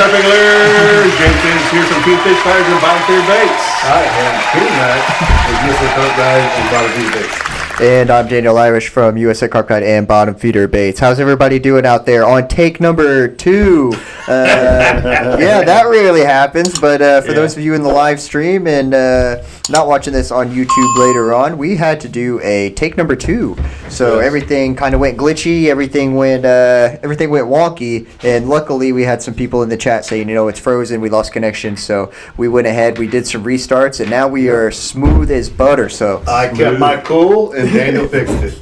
Carp Anglers! James is here from Kingfish Fires and Bottom Feeder Baits. I am King Matt with USA CARP Guide and Bottom Feeder Baits. And I'm Daniel Irish from USA CARP Guide and Bottom Feeder Baits. How's everybody doing out there on take number 2? Yeah, that rarely happens, but for those of you in the live stream and not watching this on YouTube later on, we had to do a take number 2. So everything kind of went glitchy, everything went wonky, and luckily we had some people in the chat saying, it's frozen, we lost connection, so we went ahead, we did some restarts, and now we are smooth as butter. So I kept my cool, and Daniel fixed it.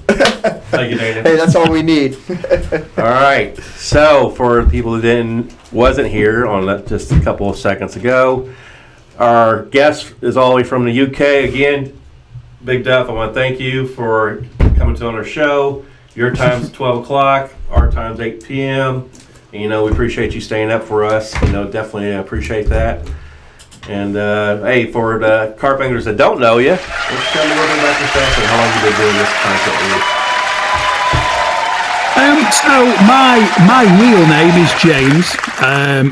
Thank you, Daniel. Hey, that's all we need. All right. So for people who wasn't here on just a couple of seconds ago, our guest is all the way from the UK again. Big Duff, I want to thank you for coming to on our show. Your time's 12 o'clock. Our time's 8 p.m. And, we appreciate you staying up for us. Definitely appreciate that. And, hey, for the carp anglers that don't know you, let's tell me a little bit about yourself and how long you've been doing this content with. So my real name is James,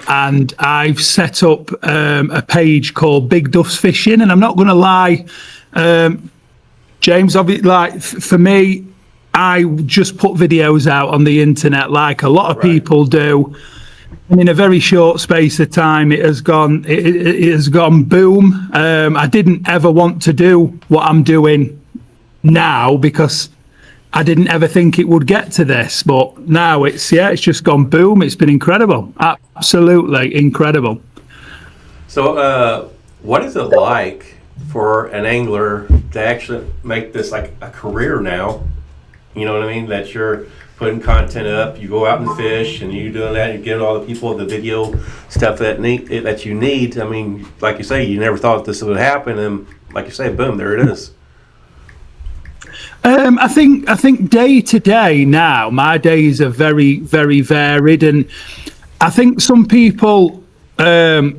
and I've set up a page called Big Duffs Fishing, and I'm not going to lie, James, obviously, for me, I just put videos out on the internet like a lot of people do. And in a very short space of time, it has gone boom. I didn't ever want to do what I'm doing now because I didn't ever think it would get to this. But now it's just gone boom. It's been incredible, absolutely incredible. So, what is it like for an angler to actually make this like a career now? You know what I mean? That you're putting content up, you go out and fish, and you doing that, you get all the people, the video stuff that you need. I mean, like you say, you never thought this would happen, and like you say, boom, there it is. I think day to day now, my days are very, very varied, and I think some people may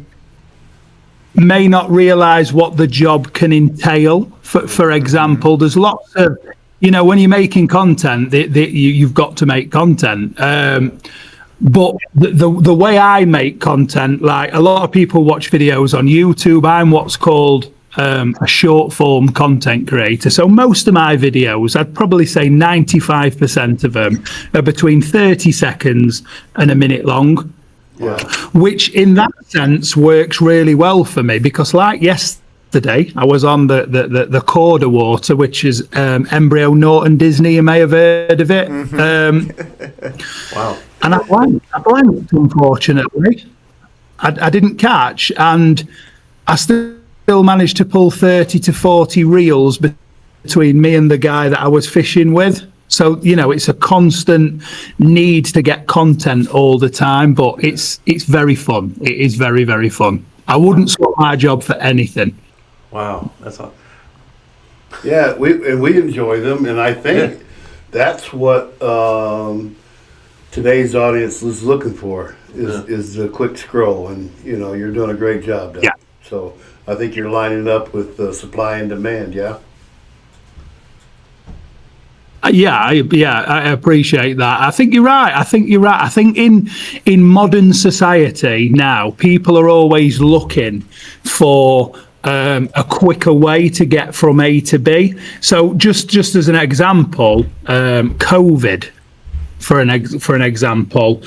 not realise what the job can entail. For example, there's lots of when you're making content, you've got to make content. But the way I make content, like a lot of people watch videos on YouTube, I'm what's called a short form content creator. So most of my videos, I'd probably say 95% of them are between 30 seconds and a minute long. Yeah. Which in that sense works really well for me because like yesterday, I was on the Corda Water, which is Embryo Norton Disney. You may have heard of it. Wow. And I blanked, unfortunately. I didn't catch, and I still managed to pull 30 to 40 reels between me and the guy that I was fishing with. So, it's a constant need to get content all the time, but it's very fun. It is very, very fun. I wouldn't swap my job for anything. Wow, that's all. Yeah, we enjoy them, and I think that's what today's audience is looking for is the quick scroll, and you're doing a great job, Doug. Yeah. So I think you're lining up with the supply and demand. Yeah. I appreciate that. I think you're right. I think in modern society now, people are always looking for a quicker way to get from A to B. So just as an example, COVID, for an example,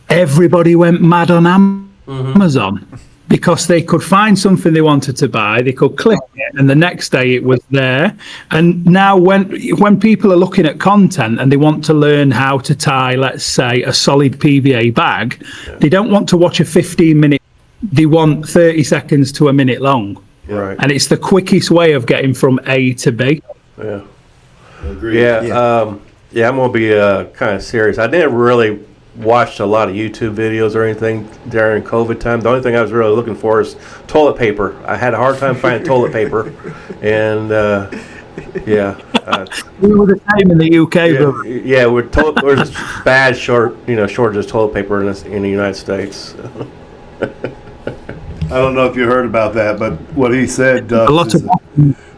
everybody went mad on Amazon. Because they could find something they wanted to buy, they could click it, and the next day it was there. And now when people are looking at content and they want to learn how to tie, let's say, a solid PVA bag, they don't want to watch a 15-minute, they want 30 seconds to a minute long. Right. And it's the quickest way of getting from A to B. Yeah. Agreed. Yeah. I'm going to be kind of serious. I didn't really watch a lot of YouTube videos or anything during COVID time. The only thing I was really looking for is toilet paper. I had a hard time finding toilet paper, and we were the same in the UK. Yeah, we're just bad shortages of toilet paper in the United States. I don't know if you heard about that, but what he said A lot of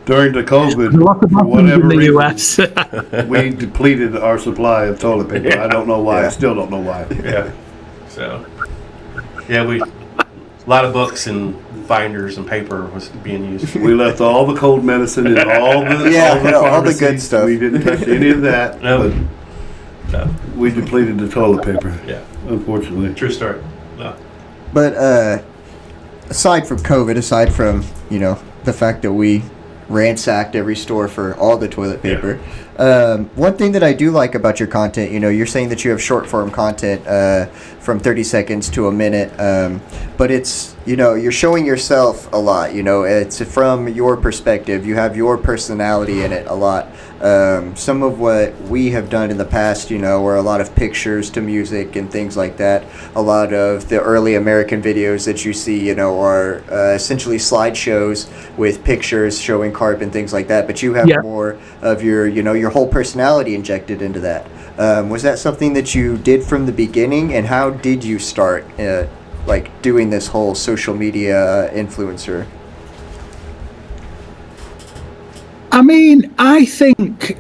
during the COVID, for whatever in the reason, US. we depleted our supply of toilet paper. I don't know why. I still don't know why. Yeah. So. Yeah, a lot of books and binders and paper was being used. We left all the cold medicine and all the all the pharmacies. good stuff. We didn't touch any of that. No. But we depleted the toilet paper. Yeah, Unfortunately. true story. No. But aside from COVID, aside from the fact that we ransacked every store for all the toilet paper, one thing that I do like about your content, you're saying that you have short form content from 30 seconds to a minute, but it's you're showing yourself a lot. It's from your perspective. You have your personality in it a lot. Some of what we have done in the past, were a lot of pictures to music and things like that. A lot of the early American videos that you see, are essentially slideshows with pictures showing carp and things like that. But you have more of your whole personality injected into that. Was that something that you did from the beginning, and how did you start doing this whole social media influencer? I mean, I think,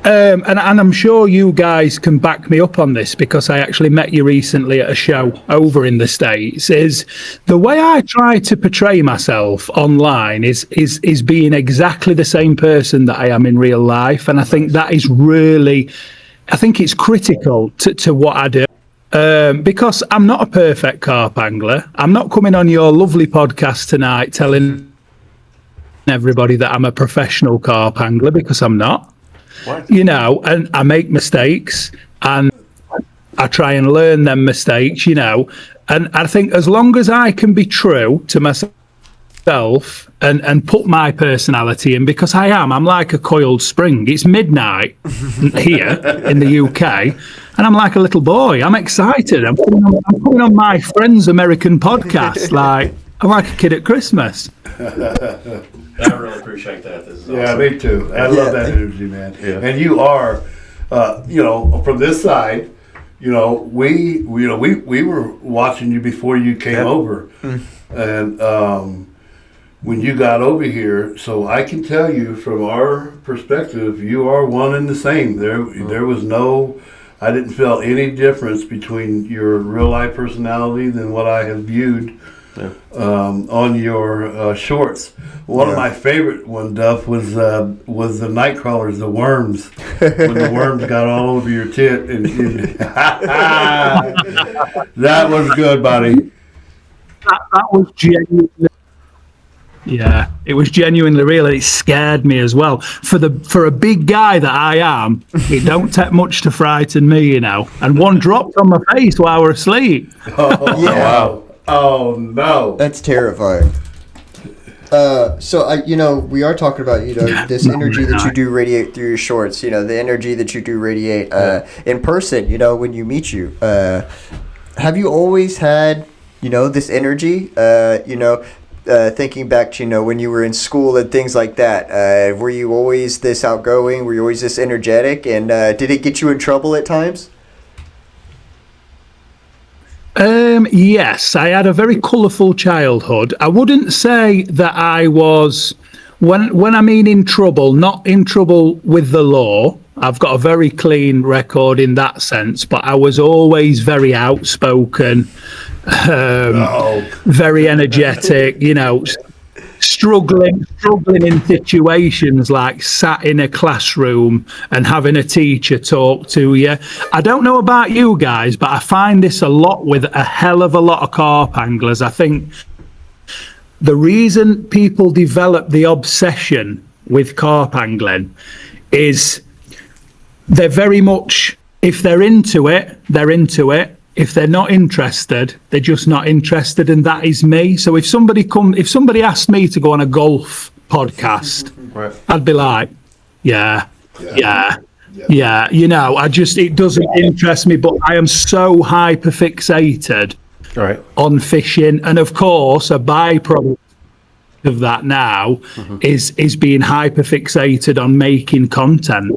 and I'm sure you guys can back me up on this because I actually met you recently at a show over in the States, is the way I try to portray myself online is being exactly the same person that I am in real life. And I think that is really, I think it's critical to what I do. Because I'm not a perfect carp angler. I'm not coming on your lovely podcast tonight telling everybody that I'm a professional carp angler, because I'm not. What? And I make mistakes and I try and learn them mistakes, and I think as long as I can be true to myself and put my personality in, because I'm like a coiled spring. It's midnight here in the UK and I'm like a little boy. I'm excited. I'm coming on my friend's American podcast. I'm like a kid at Christmas. I really appreciate that. This is awesome. Me too. I love that energy, man. Yeah. And you are, from this side, we were watching you before you came over, and when you got over here, so I can tell you from our perspective, you are one and the same. There was no, I didn't feel any difference between your real life personality than what I have viewed. On your shorts. One of my favorite Duff, was the night crawlers, the worms. When the worms got all over your tit, and that was good, buddy. That was genuinely. Yeah, it was genuinely real, and it scared me as well. For a big guy that I am, it don't take much to frighten me, And one dropped on my face while I was asleep. Oh, yeah. Wow. Oh no, that's terrifying. So we are talking about this energy that you do radiate through your shorts. The energy that you do radiate in person. When you meet you, have you always had this energy? Thinking back to when you were in school and things like that. Were you always this outgoing? Were you always this energetic? And did it get you in trouble at times? Yes, I had a very colourful childhood. I wouldn't say that I was, when I mean in trouble, not in trouble with the law. I've got a very clean record in that sense, but I was always very outspoken, very energetic, struggling in situations like sat in a classroom and having a teacher talk to you. I don't know about you guys, but I find this a lot with a hell of a lot of carp anglers. I think the reason people develop the obsession with carp angling is they're very much, if they're into it, they're into it. If they're not interested, they're just not interested, and that is me. So if somebody asked me to go on a golf podcast, right, I'd be like, yeah. It doesn't interest me, but I am so hyper fixated on fishing, and of course, a byproduct of that now is being hyper fixated on making content.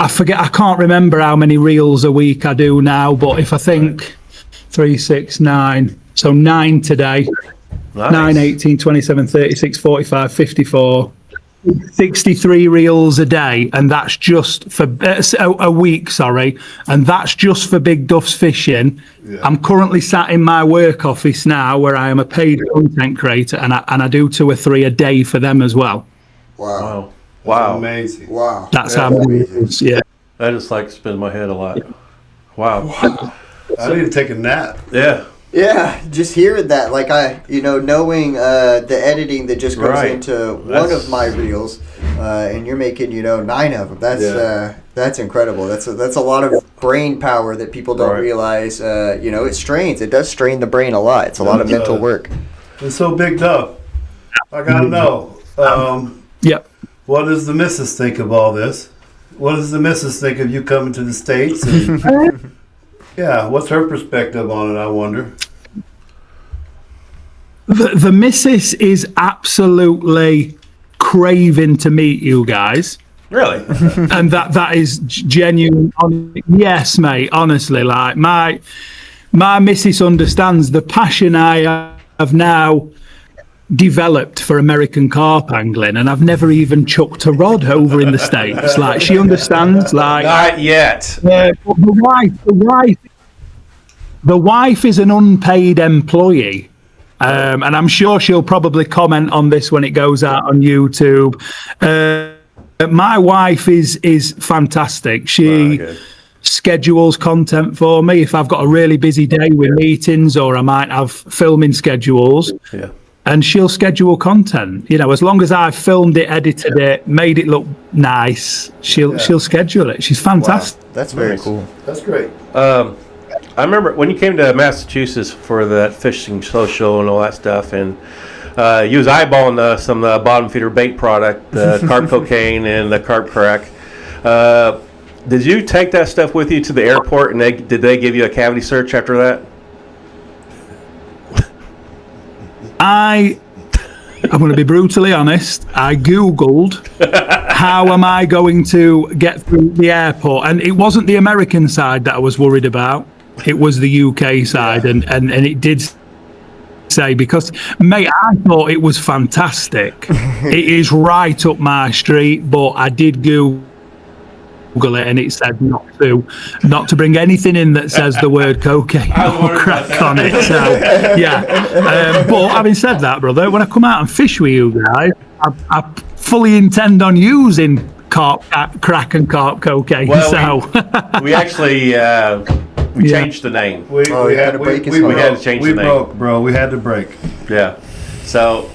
I can't remember how many reels a week I do now, but if I think 3, 6, 9, so 9 today, nice. 9, 18, 27, 36, 45, 54, 63 reels a day, and that's just for a week, sorry, and that's just for Big Duffs Fishing. Yeah. I'm currently sat in my work office now, where I am a paid content creator, and I do 2 or 3 a day for them as well. Wow. That's amazing. Wow. That's how many reels, yeah. I just like spin my head a lot. Wow. I need to take a nap. Yeah. Yeah, just hearing that, like knowing the editing that just goes Right. into one That's- of my reels, and you're making 9 of them. That's incredible. That's a lot of brain power that people don't Right. realize. It does strain the brain a lot. It's a lot of mental work. And so, Big Duff, I gotta know, Yep. what does the missus think of all this? What does the missus think of you coming to the States? And, yeah, what's her perspective on it, I wonder? The missus is absolutely craving to meet you guys. Really? And that is genuine. Yes, mate. Honestly, like my missus understands the passion I have now developed for American carp angling, and I've never even chucked a rod over in the States. Like, she understands. Like, Not yet. but the wife is an unpaid employee. And I'm sure she'll probably comment on this when it goes out on YouTube. My wife is fantastic. She Good. schedules content for me. If I've got a really busy day with meetings, or I might have filming schedules, Yeah. and she'll schedule content. As long as I've filmed it, edited it, made it look nice, she'll schedule it. She's fantastic. That's very Nice. cool. That's great. I remember when you came to Massachusetts for that fishing social and all that stuff, and you was eyeballing some bottom feeder bait product, the carp cocaine and the carp crack. Did you take that stuff with you to the airport, and did they give you a cavity search after that? I'm going to be brutally honest. I Googled how am I going to get through the airport, and it wasn't the American side that I was worried about. It was the UK side, and it did say, because, mate, I thought it was fantastic. It is right up my street, but I did Google it, and it said not to bring anything in that says the word cocaine or crack on it. So yeah, but having said that, brother, when I come out and fish with you guys, I fully intend on using carp crack and carp cocaine. Well, we actually we changed the name. We had to break his we heart. We had to change we the name. broke, bro. We had to break. Yeah. So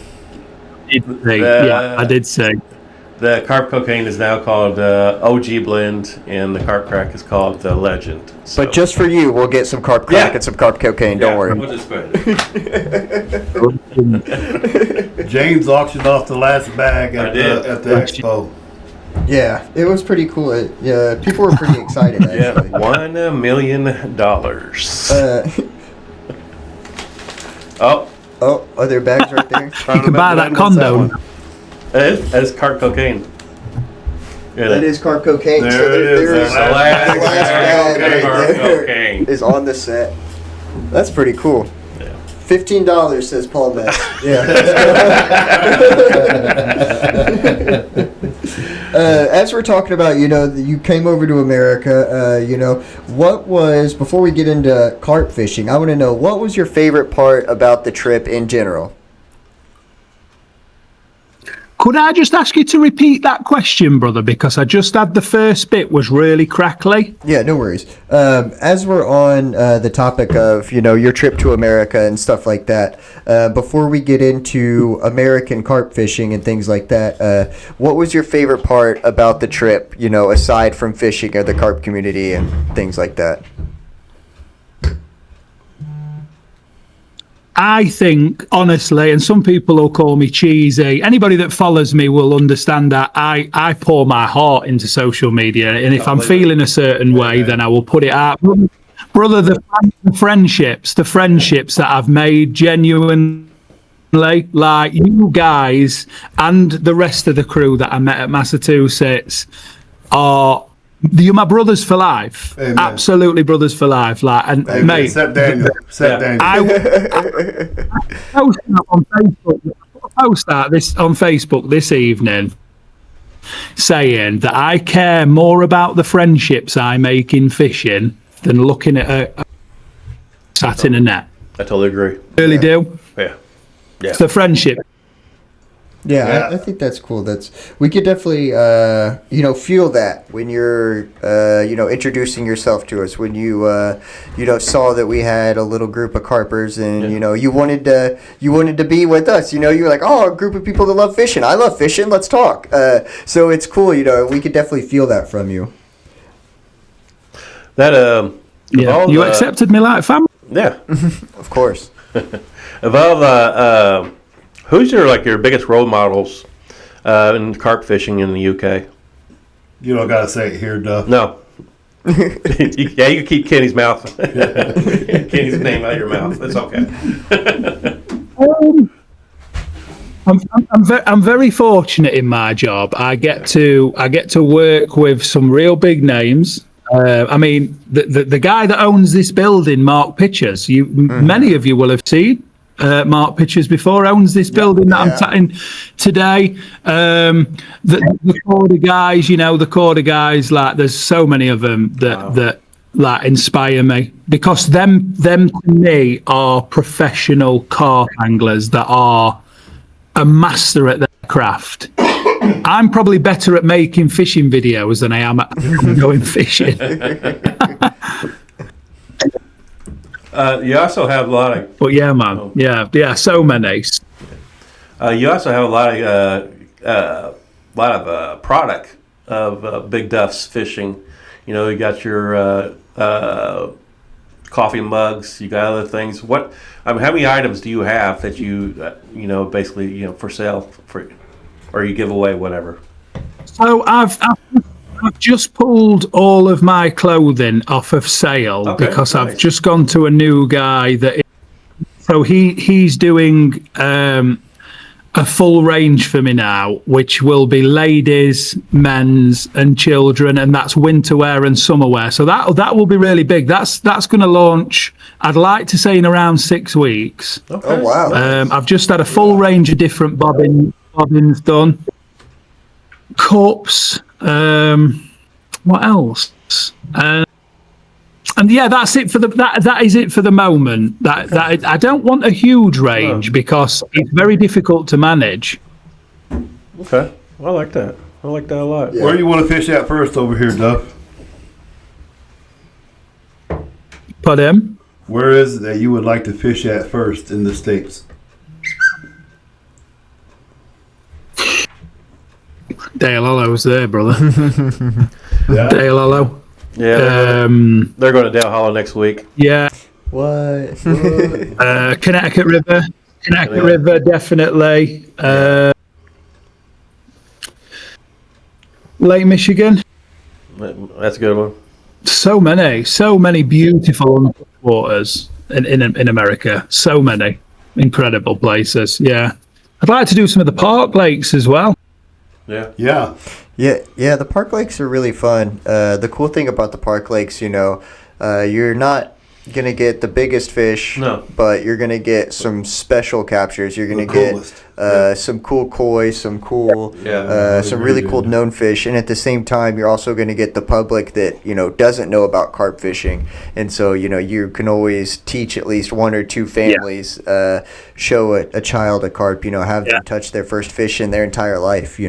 yeah, I did say. the carp cocaine is now called OG Blend, and the carp crack is called the Legend. So, But just for you, we'll get some carp crack Yeah. and some carp cocaine. Don't worry. We'll just go ahead. James auctioned off the last bag I at did. the expo. Yeah, it was pretty cool. Yeah, people were pretty excited Yeah, actually. $1 million. Oh, Are there bags right there? You could buy that condo. that is carp cocaine. Yeah, That is carp cocaine. There so it is. there's the last the last bag bag of right carp there cocaine. is on the set. That's pretty cool. Yeah. $15, says Paul Metz. Yeah. As we're talking about, you came over to America. What was, before we get into carp fishing, I want to know, what was your favorite part about the trip in general? Could I just ask you to repeat that question, brother? Because I just had the first bit was really crackly. Yeah, no worries. As we're on the topic of, your trip to America and stuff like that, before we get into American carp fishing and things like that, what was your favorite part about the trip, aside from fishing or the carp community and things like that? I think, honestly, and some people will call me cheesy, anybody that follows me will understand that I pour my heart into social media, and if I'm feeling a certain way, then I will put it out. Brother, the friendships that I've made genuinely, like you guys and the rest of the crew that I met at Massachusetts, you're my brothers for life. Amen. Absolutely brothers for life. Like, and Hey, mate, except Daniel. Daniel. I post that on Facebook. Post that on Facebook this evening. saying that I care more about the friendships I make in fishing than looking at a sat in a net. I totally agree. Really do. Yeah. It's the friendship. Yeah, I think that's cool. We could definitely, feel that when you're, introducing yourself to us. When you, saw that we had a little group of carpers, and you wanted to be with us. You were like, oh, a group of people that love fishing. I love fishing. Let's talk. So it's cool. We could definitely feel that from you. That You accepted me like family. Yeah. Of course. Of all who's your biggest role models in carp fishing in the UK? You don't gotta say it here, Duff. No. You can keep Kenny's mouth. Kenny's name out of your mouth. It's okay. I'm very fortunate in my job. I get to work with some real big names. I mean, the guy that owns this building, Mark Pitchers. Many of you will have seen. Mark Pitchers before owns this building that I'm sat in today. The Corda guys, like there's so many of them that like inspire me, because them to me are professional carp anglers that are a master at their craft. I'm probably better at making fishing videos than I am at going fishing. You also have a lot of. But yeah, man, yeah, so many. You also have a lot of product of Big Duffs Fishing. You got your coffee mugs. You got other things. How many items do you have that you basically for sale or you give away, whatever? So I've just pulled all of my clothing off of sale because I've just gone to a new guy so he's doing a full range for me now, which will be ladies, men's, and children, and that's winter wear and summer wear. So that will be really big. That's going to launch, I'd like to say, in around 6 weeks. Okay. Oh wow! I've just had a full range of different bobbins done, cups. What else? And yeah, that's it for that is it for the moment. That I don't want a huge range because it's very difficult to manage. Okay, I like that. I like that a lot. Yeah. Where do you want to fish at first over here, Duff? Pardon? Where is it that you would like to fish at first in the States? Dale Hollow's there, brother. Yeah. Dale Hollow. Yeah, they're going to Dale Hollow next week. Yeah. What? Connecticut River, definitely. Lake Michigan. That's a good one. So many beautiful waters in America. So many incredible places. Yeah. I'd like to do some of the park lakes as well. Yeah. Yeah. Yeah, the park lakes are really fun. The cool thing about the park lakes, you're not going to get the biggest fish, but you're going to get some special captures. You're going to get some cool koi, some cool, some really cool known fish. And at the same time, you're also going to get the public that, doesn't know about carp fishing. And so, you can always teach at least one or two families, show a child a carp, have them touch their first fish in their entire life,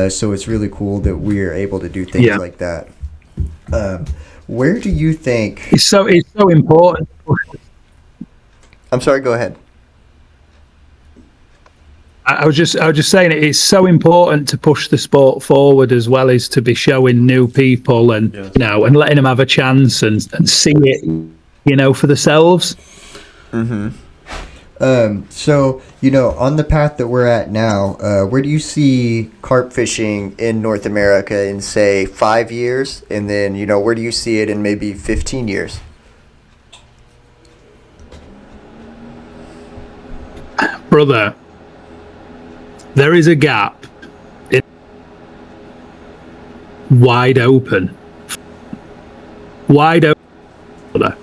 So it's really cool that we're able to do things like that. Where do you think it's so important? I'm sorry, go ahead. I was just saying it's so important to push the sport forward as well as to be showing new people and and letting them have a chance and see it for themselves. Mm-hmm. So, on the path that we're at now, where do you see carp fishing in North America in, say, 5 years? And then, where do you see it in maybe 15 years? Brother, there is a gap. It's wide open. Wide open, brother.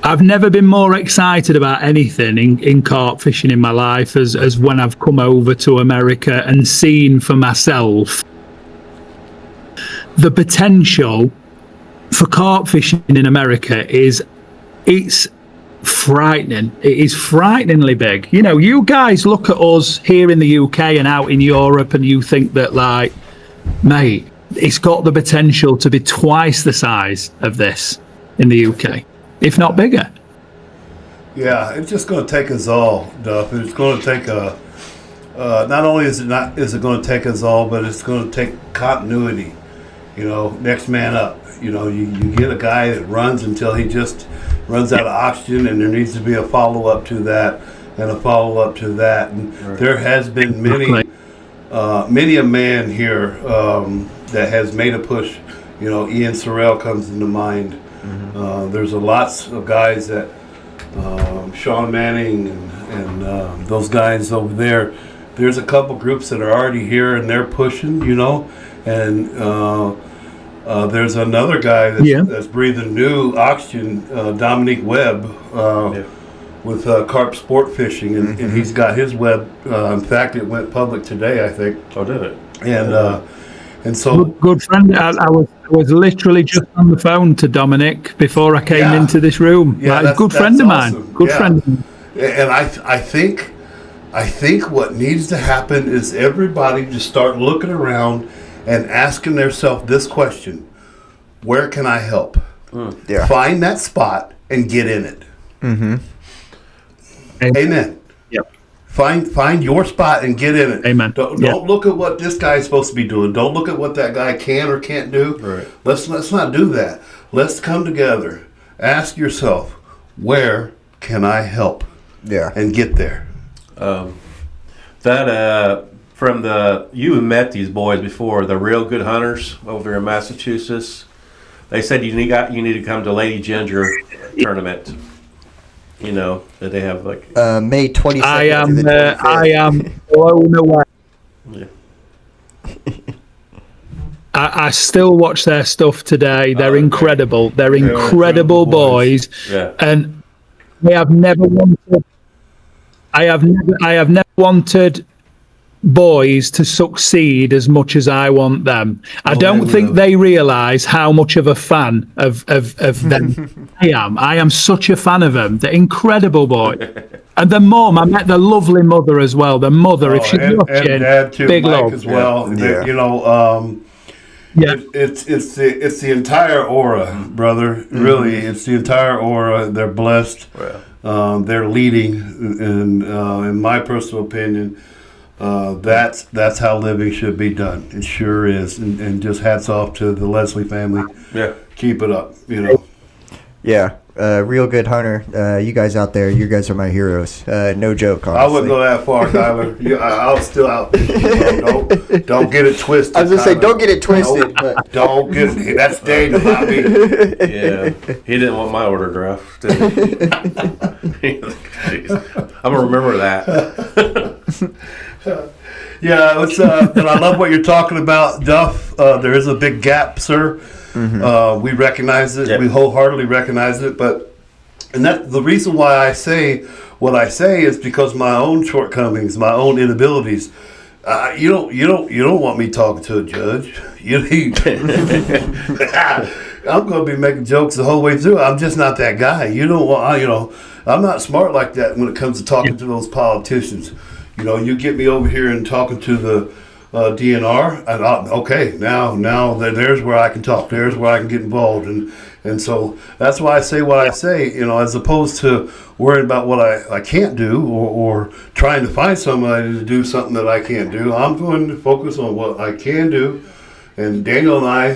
I've never been more excited about anything in carp fishing in my life as when I've come over to America and seen for myself the potential for carp fishing in America it's frightening. It is frighteningly big. You know, you guys look at us here in the UK and out in Europe and you think that, like, mate, it's got the potential to be twice the size of this in the UK, if not bigger. Yeah, it's just going to take us all, Duff. It's going to take not only is it going to take us all, but it's going to take continuity. You know, next man up. You know, you get a guy that runs until he just runs out of oxygen, and there needs to be a follow-up to that and a follow-up to that. And there has been many a man here that has made a push. You know, Ian Sorrell comes into mind. There's lots of guys that Sean Manning and those guys over there. There's a couple groups that are already here and they're pushing, you know, and there's another guy that's breathing new oxygen, Dominique Webb, with Carp Sport Fishing, and he's got his web. In fact, it went public today, I think. Oh, did it? And so good friend. I was literally just on the phone to Dominic before I came into this room. Yeah, like, good friend of mine. Awesome. Good friend of mine. And I think what needs to happen is everybody just start looking around and asking themselves this question: where can I help? Yeah. Find that spot and get in it. Amen. Yep. Find your spot and get in it. Amen. Don't look at what this guy's supposed to be doing. Don't look at what that guy can or can't do. Right. Let's not do that. Let's come together. Ask yourself, where can I help? Yeah. And get there. You met these boys before, the Real Good Hunters over in Massachusetts. They said you need to come to Lady Ginger tournament. You know that they have like May 22nd. I am blown away. Yeah. I still watch their stuff today. They're incredible. They're incredible boys. Yeah. And I have never wanted boys to succeed as much as I want them. I don't think they realise how much of a fan of them I am. I am such a fan of them. They're incredible boys. And the mum, I met the lovely mother as well. The mother, if she's watching, and Dad too, big Mike love as well. Yeah. You know, it's the entire aura, brother. Really, it's the entire aura. They're blessed. They're leading, and in my personal opinion, that's how living should be done. It sure is, and just hats off to the Leslie family. Yeah, keep it up. You know. Yeah, Real Good Hunter. You guys out there, you guys are my heroes. No joke, honestly. I wouldn't go that far, Tyler. I was still out there. Don't get it twisted. I was gonna say, don't get it twisted. Don't get it. That's Dave, not me. Yeah, he didn't want my autograph, did he? Jeez. I'm gonna remember that. Yeah, it's and I love what you're talking about, Duff. There is a big gap, sir. We recognize it. Yep. We wholeheartedly recognize it. And that the reason why I say what I say is because my own shortcomings, my own inabilities. You don't want me talking to a judge. I'm going to be making jokes the whole way through. I'm just not that guy. You don't want. I'm not smart like that when it comes to talking to those politicians. You get me over here and talking to the DNR, and okay, now there's where I can talk. There's where I can get involved, and so that's why I say what I say. As opposed to worrying about what I can't do or trying to find somebody to do something that I can't do. I'm going to focus on what I can do. And Daniel and I,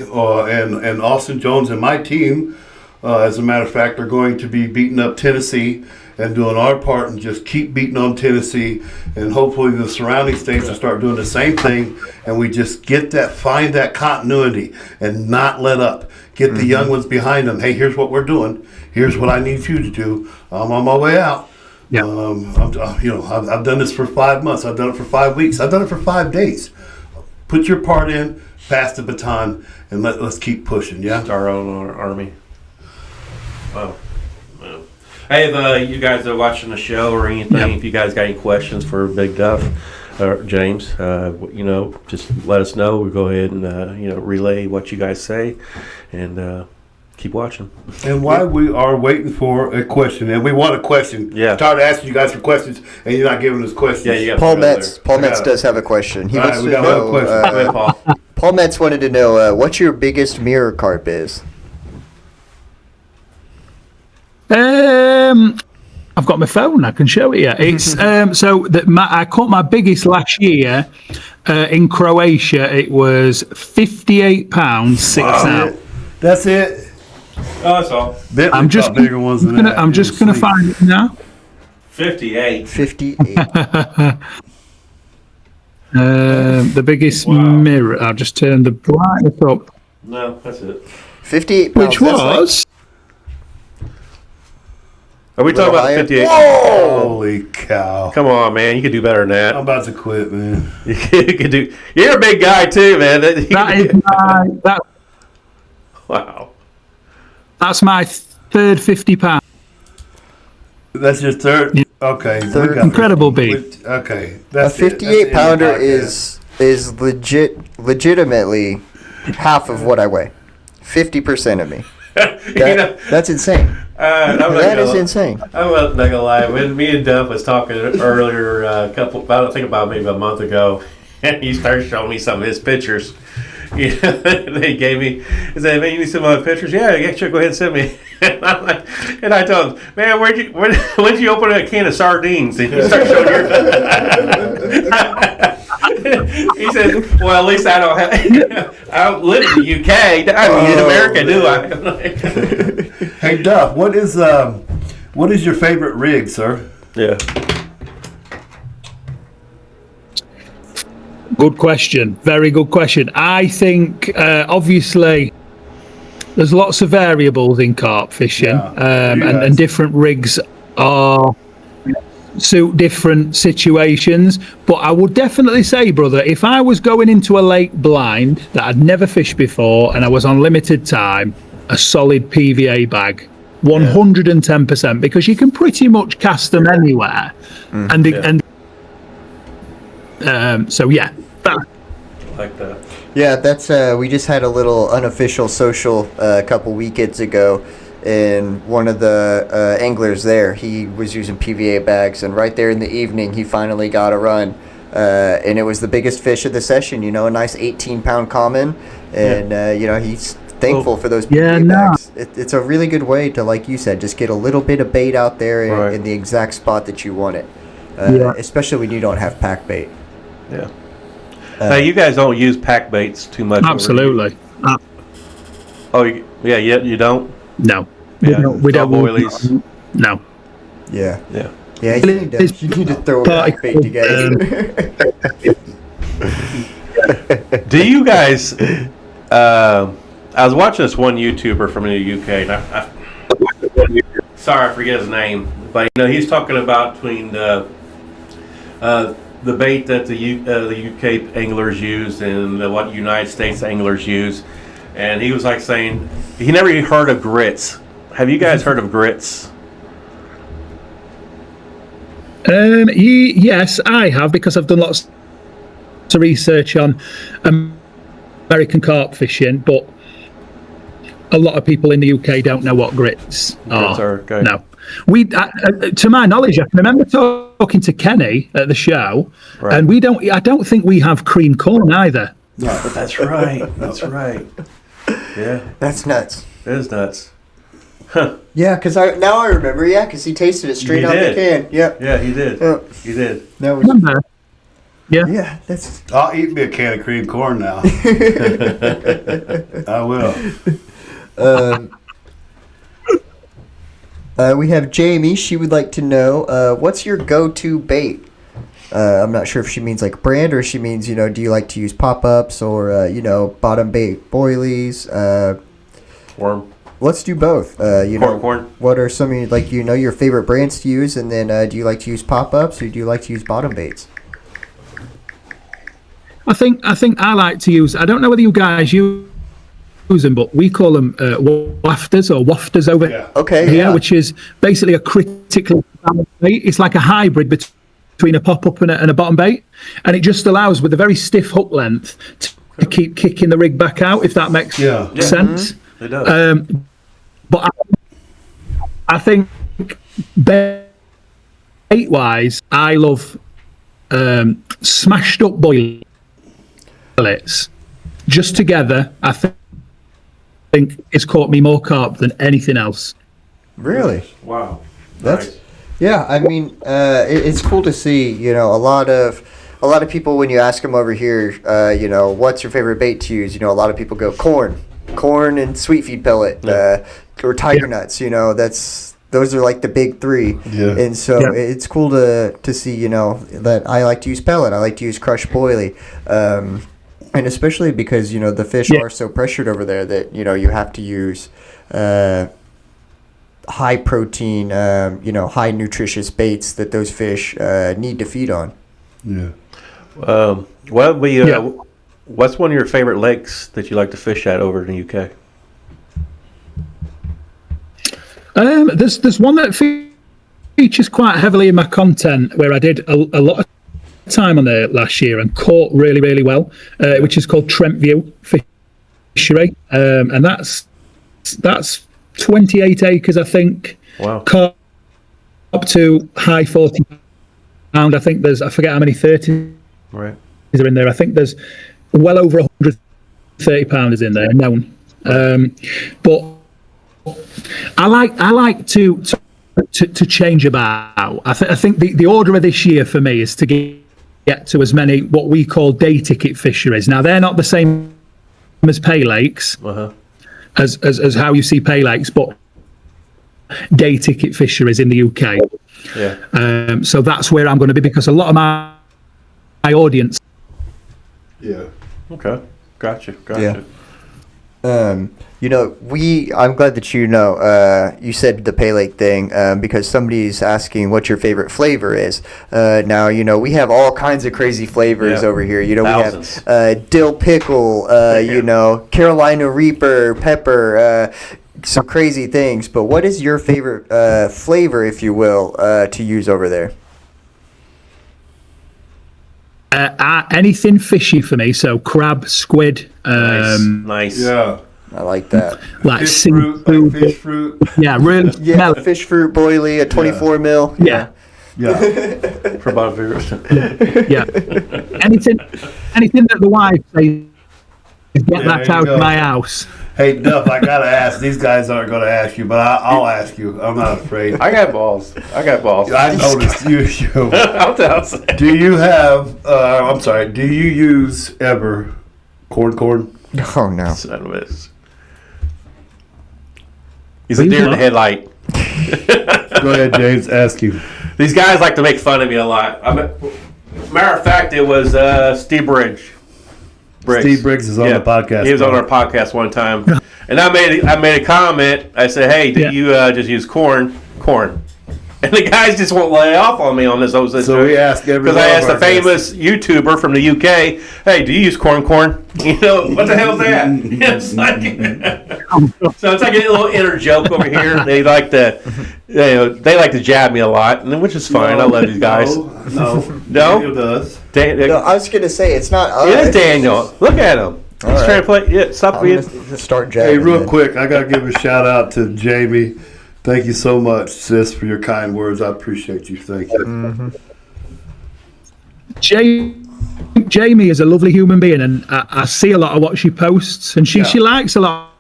and Austin Jones and my team, as a matter of fact, are going to be beating up Tennessee and doing our part and just keep beating on Tennessee, and hopefully the surrounding states will start doing the same thing, and we just find that continuity and not let up. Get the young ones behind them. Hey, here's what we're doing. Here's what I need you to do. I'm on my way out. Yeah. I've done this for 5 months. I've done it for 5 weeks. I've done it for 5 days. Put your part in, pass the baton, and let's keep pushing. Yeah. Our own army. Wow. Hey, if you guys are watching the show or anything, Yeah. if you guys got any questions for Big Duff or James, just let us know. We'll go ahead and relay what you guys say, and keep watching. And while we are waiting for a question, and we want a question, Yeah. tired of asking you guys for questions, and you're not giving us questions. Yeah, you got Paul to go Metz. Paul Metz does have a question. He All wants right, we to got another know. question. Go ahead, Paul. Paul Metz wanted to know what your biggest mirror carp is. I've got my phone. I can show it you. It's I caught my biggest last year in Croatia. It was £58 6 ounce. That's it. Oh, that's all. Bentley I'm just caught bigger ones than that. I'm just gonna find it now. 58. 58. The biggest mirror. I'll just turn the brightness up. No, that's it. 58 pounds. Which that's like- was Are we talking about higher. 58? Holy cow. Come on, man. You can do better than I'm that. about to quit, man. You can do. You're a big guy too, man. that is my Wow. that's my third £50. That's your third? Okay. we Third. got Incredible it. beat. Okay. A That's 58 pounder is legitimately half of what I weigh. 50% of me. That's insane. That is insane. I'm not gonna lie. When me and Duff was talking earlier, about maybe a month ago, and he started showing me some of his pictures. They gave me. He said, "Man, you need some of my pictures?" Yeah, sure. Go ahead and send me. And I'm like, and I told him, "Man, when'd you open a can of sardines?" And you start showing your. He said, "Well, at least I don't have. I don't live in the UK. I mean, in America, do I?" Hey, Duff, what is your favorite rig, sir? Yeah. Good question. Very good question. I think obviously there's lots of variables in carp fishing, and different rigs suit different situations. But I would definitely say, brother, if I was going into a lake blind that I'd never fished before and I was on limited time, a solid PVA bag. 110%, because you can pretty much cast them anywhere. So yeah. Like that. Yeah, that's we just had a little unofficial social a couple weekends ago, and one of the anglers there, he was using PVA bags, and right there in the evening he finally got a run, and it was the biggest fish of the session, a nice 18-pound common, and he's thankful for those PVA bags. It's a really good way to, like you said, just get a little bit of bait out there in the exact spot that you want it, especially when you don't have pack bait. Yeah. Now, you guys don't use pack baits too much. Absolutely. You don't? No. Yeah, We don't. boilies. No. Yeah. Yeah. Yeah, you need to throw a pack bait together. Do you guys? I was watching this one YouTuber from the UK, and sorry, I forget his name, but he's talking about between the bait that the UK anglers use and what United States anglers use, and he was like saying he never even heard of grits. Have you guys heard of grits? Yes, I have, because I've done lots of research on American carp fishing, but a lot of people in the UK don't know what grits are. Okay. No. To my knowledge, I can remember talking to Kenny at the show, and I don't think we have cream corn either. No, but that's right. That's right. Yeah. That's nuts. It is nuts. Yeah, because now I remember. Yeah, because he tasted it straight out the can. Yep. Yeah, he did. He did. That was. Remember? Yeah, that's. I'll eat me a can of cream corn now. I will. We have Jamie. She would like to know, what's your go-to bait? I'm not sure if she means like brand, or she means, do you like to use pop-ups or, bottom bait boilies? Worm. Let's do both. Corn. What are some of your favorite brands to use, and then do you like to use pop-ups, or do you like to use bottom baits? I think I like to use. I don't know whether you guys use use them, but we call them wafters or wafters over Yeah. Okay, here, yeah. which is basically a critical bait. It's like a hybrid between a pop-up and a bottom bait, and it just allows, with a very stiff hook length, to keep kicking the rig back out, if that makes sense. It does. But I think bait-wise, I love smashed up boilets. Just together, I think it's caught me more carp than anything else. Really? Wow. That's Nice. yeah. I mean, it's cool to see. You know, a lot of people, when you ask them over here, you know, what's your favorite bait to use? You know, a lot of people go corn and sweet feed pellet, or tiger nuts. You know, those are like the big three. Yeah. And so it's cool to see. You know, that I like to use pellet. I like to use crushed boilie. And especially because, you know, the fish are so pressured over there that, you know, you have to use high protein, you know, high nutritious baits that those fish need to feed on. Yeah. What's one of your favorite lakes that you like to fish at over in the UK? There's one that features quite heavily in my content, where I did a lot of time on there last year and caught really, really well, which is called Trentview Fishery, and that's 28 acres, I think. Wow. Caught up to high 40 pound. I think I forget how many 30 Right. are in there. I think there's well over 130 pounders in there known. But I like to change about. I think the order of this year for me is to get to as many what we call day ticket fisheries. Now, they're not the same as pay lakes, as how you see pay lakes, but day ticket fisheries in the UK. Yeah. So that's where I'm going to be, because a lot of my audience. Yeah. Okay. Gotcha. Yeah. You know, I'm glad that you said the pay lake thing, because somebody's asking what your favorite flavor is. Now, you know, we have all kinds of crazy flavors over here. You know, Thousands. we have dill pickle, you know, Carolina Reaper, pepper, some crazy things. But what is your favorite flavor, if you will, to use over there? Anything fishy for me, so crab, squid, Nice. Yeah. I like that. like Fish fruit. Like fish fruit. yeah, really. Yeah, fish fruit boilie, a 24 mil. Yeah. Yeah. For about a figure. Yeah. Anything that the wife says, get that there you out go. of my house. Hey, Duff, I gotta ask. These guys aren't gonna ask you, but I'll ask you. I'm not afraid. I got balls. I noticed you. I'll tell. Do you have? I'm sorry. Do you use ever corn? Oh no. Son of a. He's a deer in the headlight. Go ahead, James. Ask you. These guys like to make fun of me a lot. Matter of fact, it was Steve Briggs. Steve Briggs is on the podcast. He was on our podcast one time, and I made a comment. I said, "Hey, do you just use corn?" And the guys just won't lay off on me on this. So we asked everyone. Because I asked a famous YouTuber from the UK, "Hey, do you use corn?" You know, what the hell is that? It's like, so it's like a little inner joke over here. They like to, they like to jab me a lot, and which is fine. I love these guys. No. Daniel does. No, I was gonna say it's not. It is Daniel. Look at him. He's trying to play. Yeah, stop I'm being. gonna start Hey, jabbing. real then. quick, I gotta give a shout out to Jamie. Thank you so much, sis, for your kind words. I appreciate you. Thank you. Jamie is a lovely human being, and I see a lot of what she posts, and she likes a lot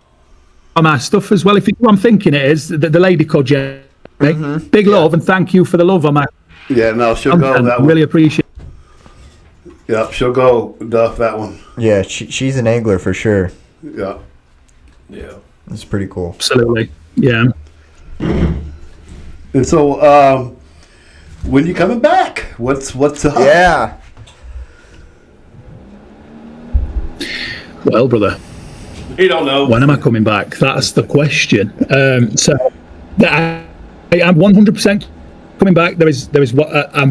of my stuff as well. If you know what I'm thinking, it is the lady called Jamie. Big love, and thank you for the love on my Yeah, no, she'll go content. that one. Really appreciate it. Yeah, she'll go Duff that one. Yeah, she's an angler for sure. Yeah. It's pretty cool. Absolutely. Yeah. And so, when you coming back? What's up? Yeah. Well, brother, You don't know. when am I coming back? That's the question. So I am 100% coming back. There is what I am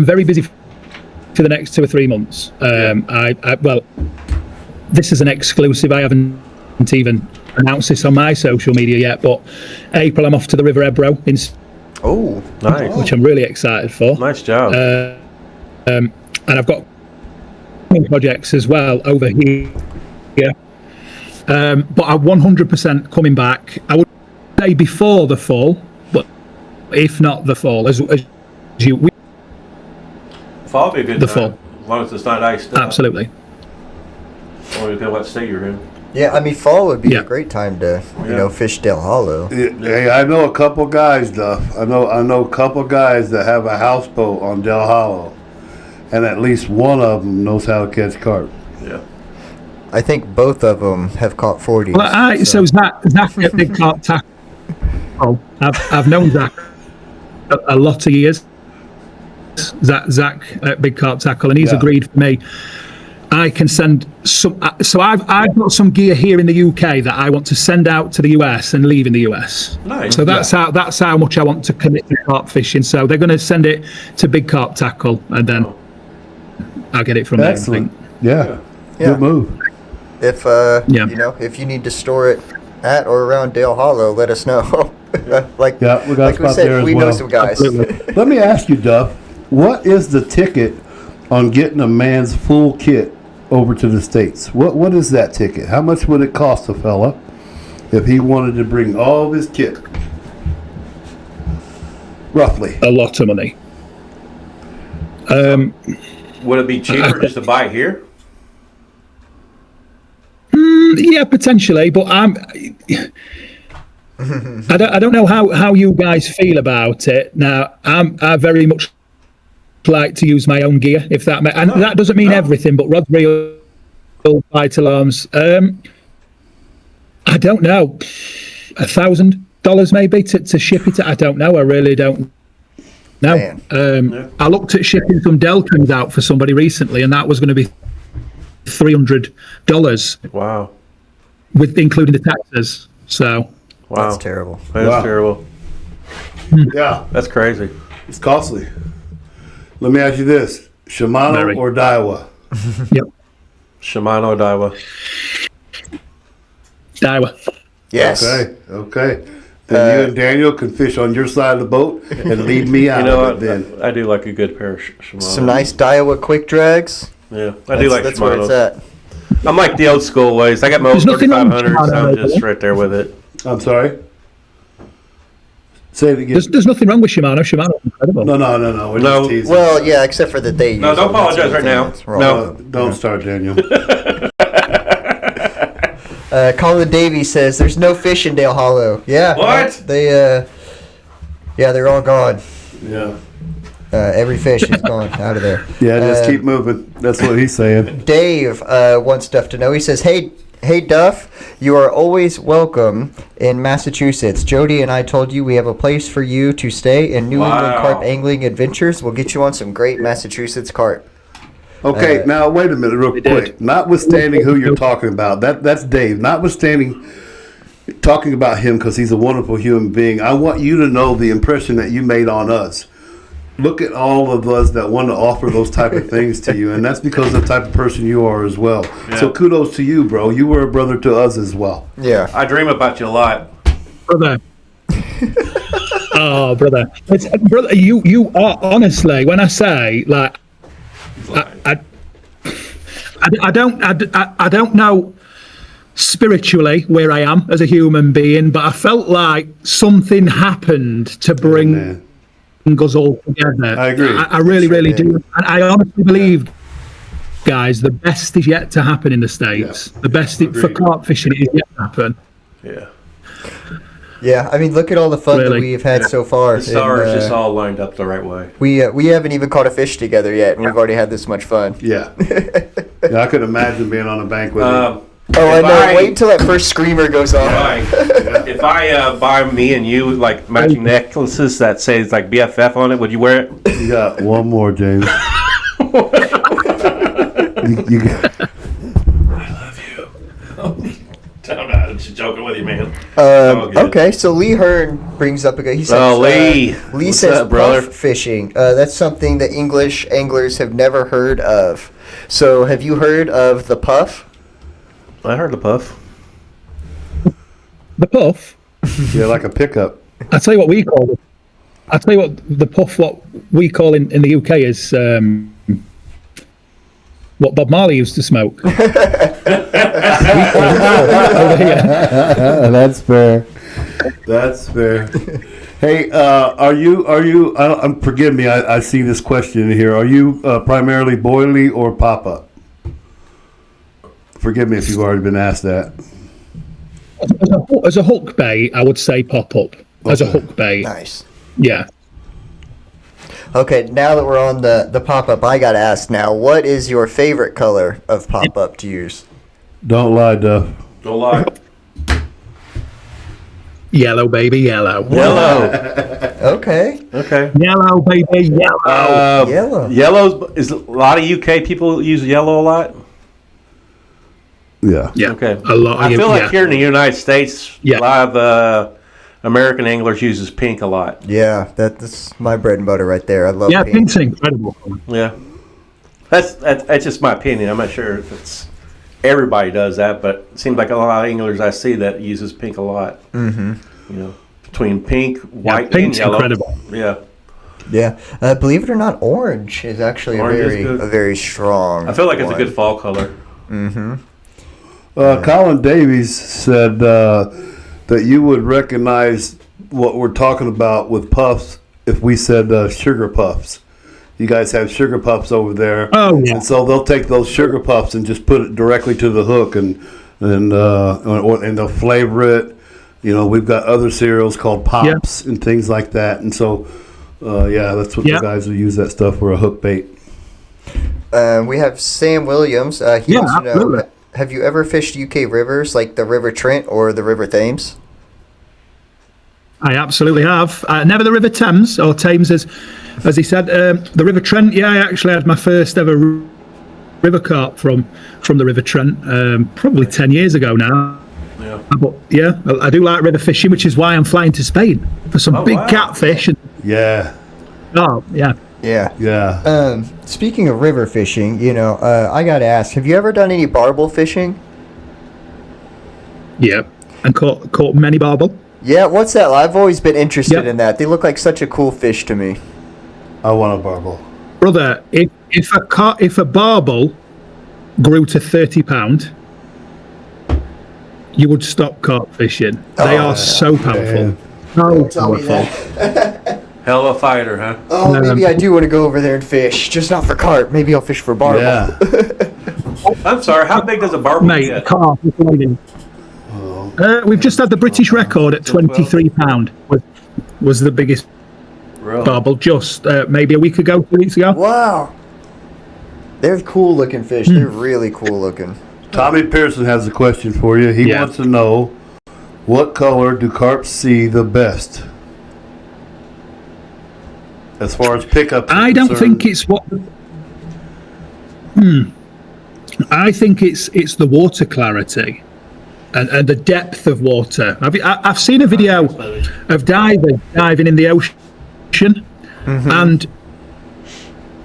very busy for the next 2 or 3 months. Well, this is an exclusive. I haven't even announced this on my social media yet, but April I'm off to the River Ebro, Oh, Nice. which I'm really excited for. Nice job. And I've got projects as well over here. But I'm 100% coming back. I would say before the fall, but if not the fall, as you, Fall be a good the time. fall. As long as it's not iced up. Absolutely. Or depending on what state you're in. yeah. I mean, fall would be Yeah. a great time to, Yeah. fish Dale Hollow. Hey, I know a couple guys, Duff. I know a couple guys that have a houseboat on Del Hollow, and at least one of them knows how to catch carp. Yeah. I think both of them have caught 40s. Well, so Zach at Big Carp Tackle. Oh, I've known Zach a lot of years. Zach at Big Carp Tackle, and he's Yeah. agreed for me. I can send some. So I've got some gear here in the UK that I want to send out to the US and leave in the US. Nice. So that's how much I want to commit to carp fishing. So they're going to send it to Big Carp Tackle, and then I'll get it from there. I Excellent. think. Yeah. Yeah. Good move. If Yeah. if you need to store it at or around Dale Hollow, let us know. like Yeah, we got a like we spot there said, as we know well. some guys. Absolutely. Let me ask you, Duff, what is the ticket on getting a man's full kit over to the States? What is that ticket? How much would it cost a fella if he wanted to bring all of his kit? Roughly. A lot of money. Would it be cheaper just to buy it here? Yeah, potentially, but I don't know how you guys feel about it. Now, I very much like to use my own gear, if that and that doesn't mean everything, but rod reel, vital arms. I don't know, $1,000 maybe to ship it. I don't know. I really don't know. Man. I looked at shipping some Delkins out for somebody recently, and that was going to be $300 Wow. with including the taxes. So. Wow. That's terrible. That's Wow. terrible. Yeah, That's crazy. it's costly. Let me ask you this: Shimano Very. or Daiwa? Yep. Shimano Daiwa. Daiwa. Yes. Okay. Then you and Daniel can fish on your side of the boat and leave me out You know of what? it. Then I do like a good pair of Shimano. Some nice Daiwa quick drags. Yeah, I do like That's where it's Shimano. at. I'm like the old school ways. I got my old There's nothing wrong with 3500s. I'm Shimano, just right there with it. I'm sorry. Say it again. There's nothing wrong with Shimano. Shimano's incredible. No. We're No. just teasing. Well, yeah, except for the day. No, don't apologize right now. No. Don't start, Daniel. Colin Davies says there's no fish in Dale Hollow. Yeah. What? They're all gone. Yeah. Every fish is gone out of there. Yeah, just keep moving. That's what he's saying. Dave wants Duff to know. He says, Hey Duff, you are always welcome in Massachusetts. Jody and I told you we have a place for you to stay in New England Wow. Carp Angling Adventures. We'll get you on some great Massachusetts carp. Okay, now wait a minute, real quick. Notwithstanding who you're talking about, that's Dave. Notwithstanding talking about him because he's a wonderful human being, I want you to know the impression that you made on us. Look at all of us that want to offer those type of things to you, and that's because of the type of person you are as well. Yeah. So kudos to you, bro. You were a brother to us as well. Yeah. I dream about you a lot. Brother. Oh, brother. Brother, you are, honestly, when I say, like, I don't know spiritually where I am as a human being, but I felt like something happened to bring Man. us all together. I agree. I really do. And I honestly believe, guys, the best is yet to happen in the States. Yeah. The best for Agreed. carp fishing is yet to happen. Yeah. Yeah, I mean, look at all the fun that Really? we've had so far. The stars and, just all lined up the right way. we haven't even caught a fish together yet, and we've already had this much fun. Yeah. Yeah, I could imagine being on a bank with you. Oh, I If know. Wait until that first screamer goes off. If I buy me and you like matching necklaces that says like BFF on it, would you wear it? You got one more, James. you got, I'm just joking with you, man. good. Okay, so Lee Hearn brings up a good. He says, Oh, Lee. Lee What's says up, brother? puff fishing. That's something that English anglers have never heard of. So, have you heard of the puff? I heard the puff. The puff. Yeah, like a pickup. I tell you what we call it. I tell you what the puff. What we call in the UK is what Bob Marley used to smoke. Over here. That's fair. That's fair. Hey, are you? Forgive me. I see this question here. Are you primarily boilie or pop up? Forgive me if you've already been asked that. As a hook bait, I would say pop up. As a hook bait, Nice. yeah. Okay, now that we're on the pop-up, I gotta ask now, what is your favorite color of pop-up to use? Don't lie, Duff. Don't lie. Yellow, baby, yellow. Yellow. Okay. Okay. Yellow, baby, yellow. Yellow. Yellow is a lot of UK people use yellow a lot. Yeah. Yeah. Okay. A lot. I feel like here in the United States, Yeah. a lot of American anglers uses pink a lot. Yeah, that's my bread and butter right there. I love pink. pink's incredible. Yeah. That's just my opinion. I'm not sure if it's everybody does that, but it seems like a lot of anglers I see that uses pink a lot. Mm-hmm. You know, between pink, white, pink's and yellow. incredible. Yeah. Yeah. Believe it or not, orange is actually Orange is a good. very strong I feel like it's one. a good fall color. Colin Davies said that you would recognize what we're talking about with puffs if we said sugar puffs. You guys have sugar puffs over there. Oh, yeah. And so they'll take those sugar puffs and just put it directly to the hook and they'll flavor it. You know, we've got other cereals called pops and things like that. And so, that's what the guys will use that stuff for a hook bait. We have Sam Williams. He wants to know, absolutely. have you ever fished UK rivers like the River Trent or the River Thames? I absolutely have. Never the River Thames or Thames, as he said. The River Trent. Yeah, I actually had my first ever river carp from the River Trent, probably 10 years ago now. Yeah. But yeah, I do like river fishing, which is why I'm flying to Spain for some big catfish. Yeah. Oh yeah. Yeah. Yeah. Speaking of river fishing, I got to ask, have you ever done any barbel fishing? Yeah, and caught many barbel. Yeah, what's that? I've always been interested in that. They look like such a cool fish to me. I want a barbel. Brother, if a barbel grew to £30, you would stop carp fishing. They are so powerful. So Tell me powerful. that. Hell of a fighter, huh? Oh, maybe I do want to go over there and fish, just not for carp. Maybe I'll fish for barbel. Yeah. I'm sorry. How big does a barbel Mate, get? carp is amazing. We've just had the British record at £23. Was the biggest Really? barbel just maybe a week ago, 2 weeks ago. Wow. They're cool looking fish. They're really cool looking. Tommy Pearson has a question for you. He wants to know, what color do carp see the best? As far as pickup, I don't think it's what. I think it's the water clarity and the depth of water. I've seen a video of diving in the ocean, and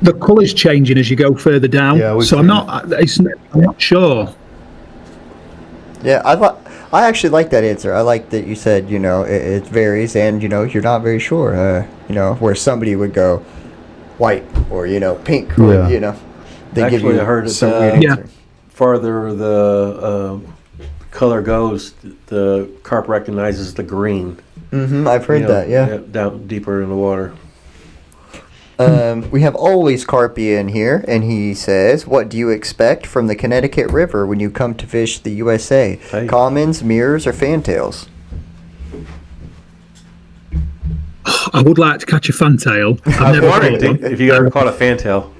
the colour's changing as you go further down. Yeah, so I'm not sure. Yeah, I actually like that answer. I like that you said, it varies and, you're not very sure, where somebody would go white or, pink or, they Actually, give you I heard some it, weird answer. farther the color goes, the carp recognizes the green. I've heard that, yeah. Down deeper in the water. We have Always Carpy in here, and he says, what do you expect from the Connecticut River when you come to fish the USA? Hey. Commons, mirrors, or fantails? I would like to catch a fantail. I've I was never wondering caught one. if you ever caught a fantail.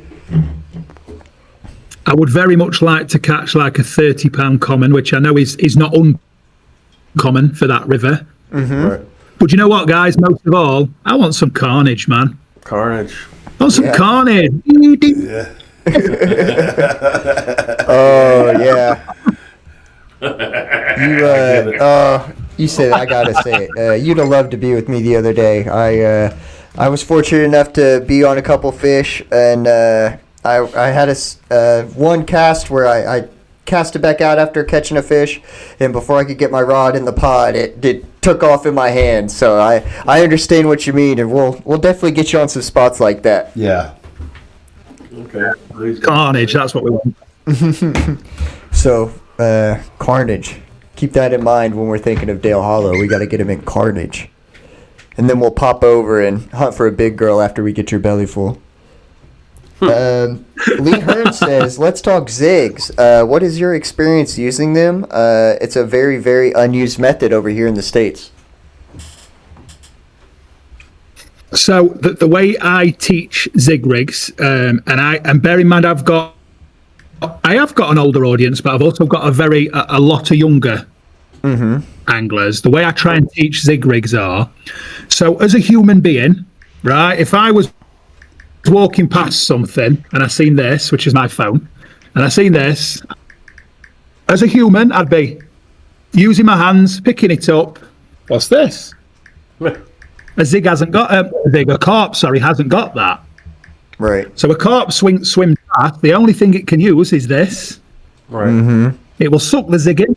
I would very much like to catch like a £30 common, which I know is not uncommon for that river. Right. But you know what, guys? Most of all, I want some carnage, man. Carnage. I want some carnage. Yeah. Oh, yeah. You said it, I gotta say it. You'd have loved to be with me the other day. I was fortunate enough to be on a couple fish, and I had one cast where cast it back out after catching a fish, and before I could get my rod in the pod, it took off in my hand. So I understand what you mean, and we'll definitely get you on some spots like that. Yeah. Okay. Carnage, that's what we want. So Carnage, keep that in mind when we're thinking of Dale Hollow. We got to get him in Carnage, and then we'll pop over and hunt for a big girl after we get your belly full. Lee Hearn says, let's talk zigs. What is your experience using them? It's a very, very unused method over here in the States. So the way I teach zig rigs, and bear in mind I have got an older audience, but I've also got a lot of younger anglers. The way I try and teach zig rigs are, so as a human being, right, if I was walking past something and I seen this, which is my phone, and I seen this, as a human, I'd be using my hands, picking it up. What's this? A zig hasn't got a carp, hasn't got that. Right. So a carp swims past. The only thing it can use is this. Right. Mm-hmm. It will suck the zig in,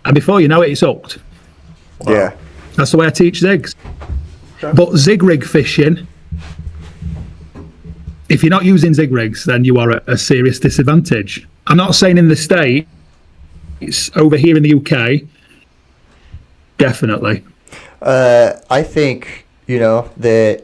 and before you know it, it's hooked. Wow. Yeah. That's the way I teach zigs. But zig rig fishing, if you're not using zig rigs, then you are at a serious disadvantage. I'm not saying in the States, it's over here in the UK, definitely. I think, that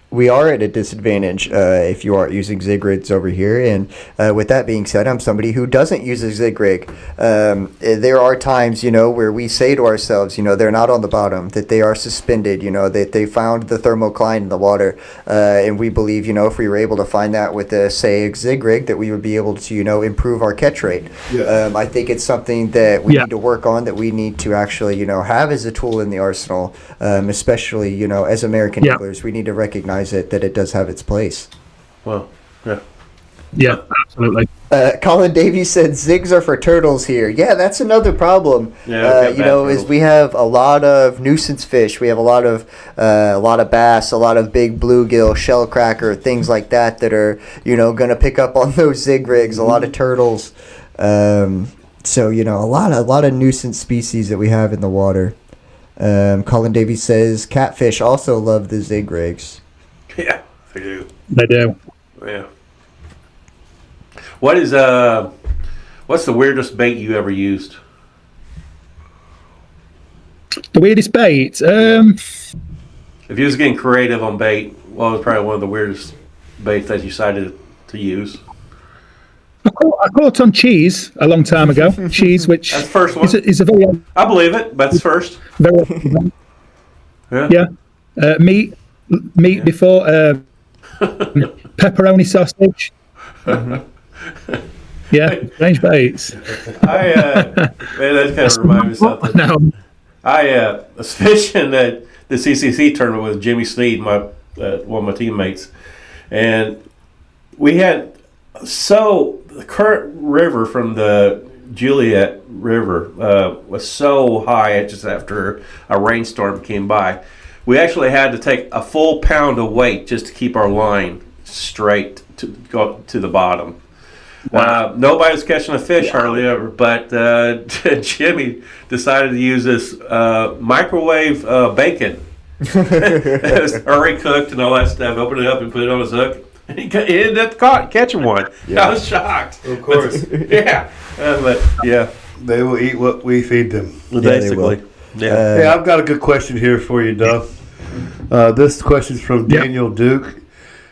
we are at a disadvantage if you aren't using zig rigs over here. And with that being said, I'm somebody who doesn't use a zig rig. There are times, where we say to ourselves, they're not on the bottom, that they are suspended, that they found the thermocline in the water. And we believe, if we were able to find that with, say, a zig rig, that we would be able to, improve our catch rate. Yeah. I think it's something that we need to work on, that we need to actually, have as a tool in the arsenal, especially, as American anglers. We need to recognize that it does have its place. Well, yeah. Yeah, absolutely. Colin Davies said zigs are for turtles here. Yeah, that's another problem. Yeah, is we have a lot of nuisance fish. We have a lot of bass, a lot of big bluegill, shellcracker, things like that are going to pick up on those zig rigs. A lot of turtles. So a lot of nuisance species that we have in the water. Colin Davies says catfish also love the zig rigs. Yeah, they do. They do. Yeah. What's the weirdest bait you ever used? The weirdest bait? If you was getting creative on bait, what was probably one of the weirdest baits that you decided to use? I caught on cheese a long time ago. Cheese, which that's the first one. Is a very... I believe it, but it's first. Very, Yeah. Meat before pepperoni sausage. Yeah, strange baits. Man, that kind of reminds me of something. No. I was fishing at the CCC tournament with Jimmy Sneed, one of my teammates, and we had the current river from the Juliet River was so high just after a rainstorm came by. We actually had to take a full pound of weight just to keep our line straight to go to the bottom. Wow. Nobody was catching a fish hardly ever, but Jimmy decided to use this microwave bacon. It was already cooked and all that stuff. Opened it up and put it on his hook. And he ended up catching one. Yeah. I was shocked. Of course. But yeah. They will eat what we feed them. Basically. Yeah. Hey, I've got a good question here for you, Duff. This question's from Daniel Duke,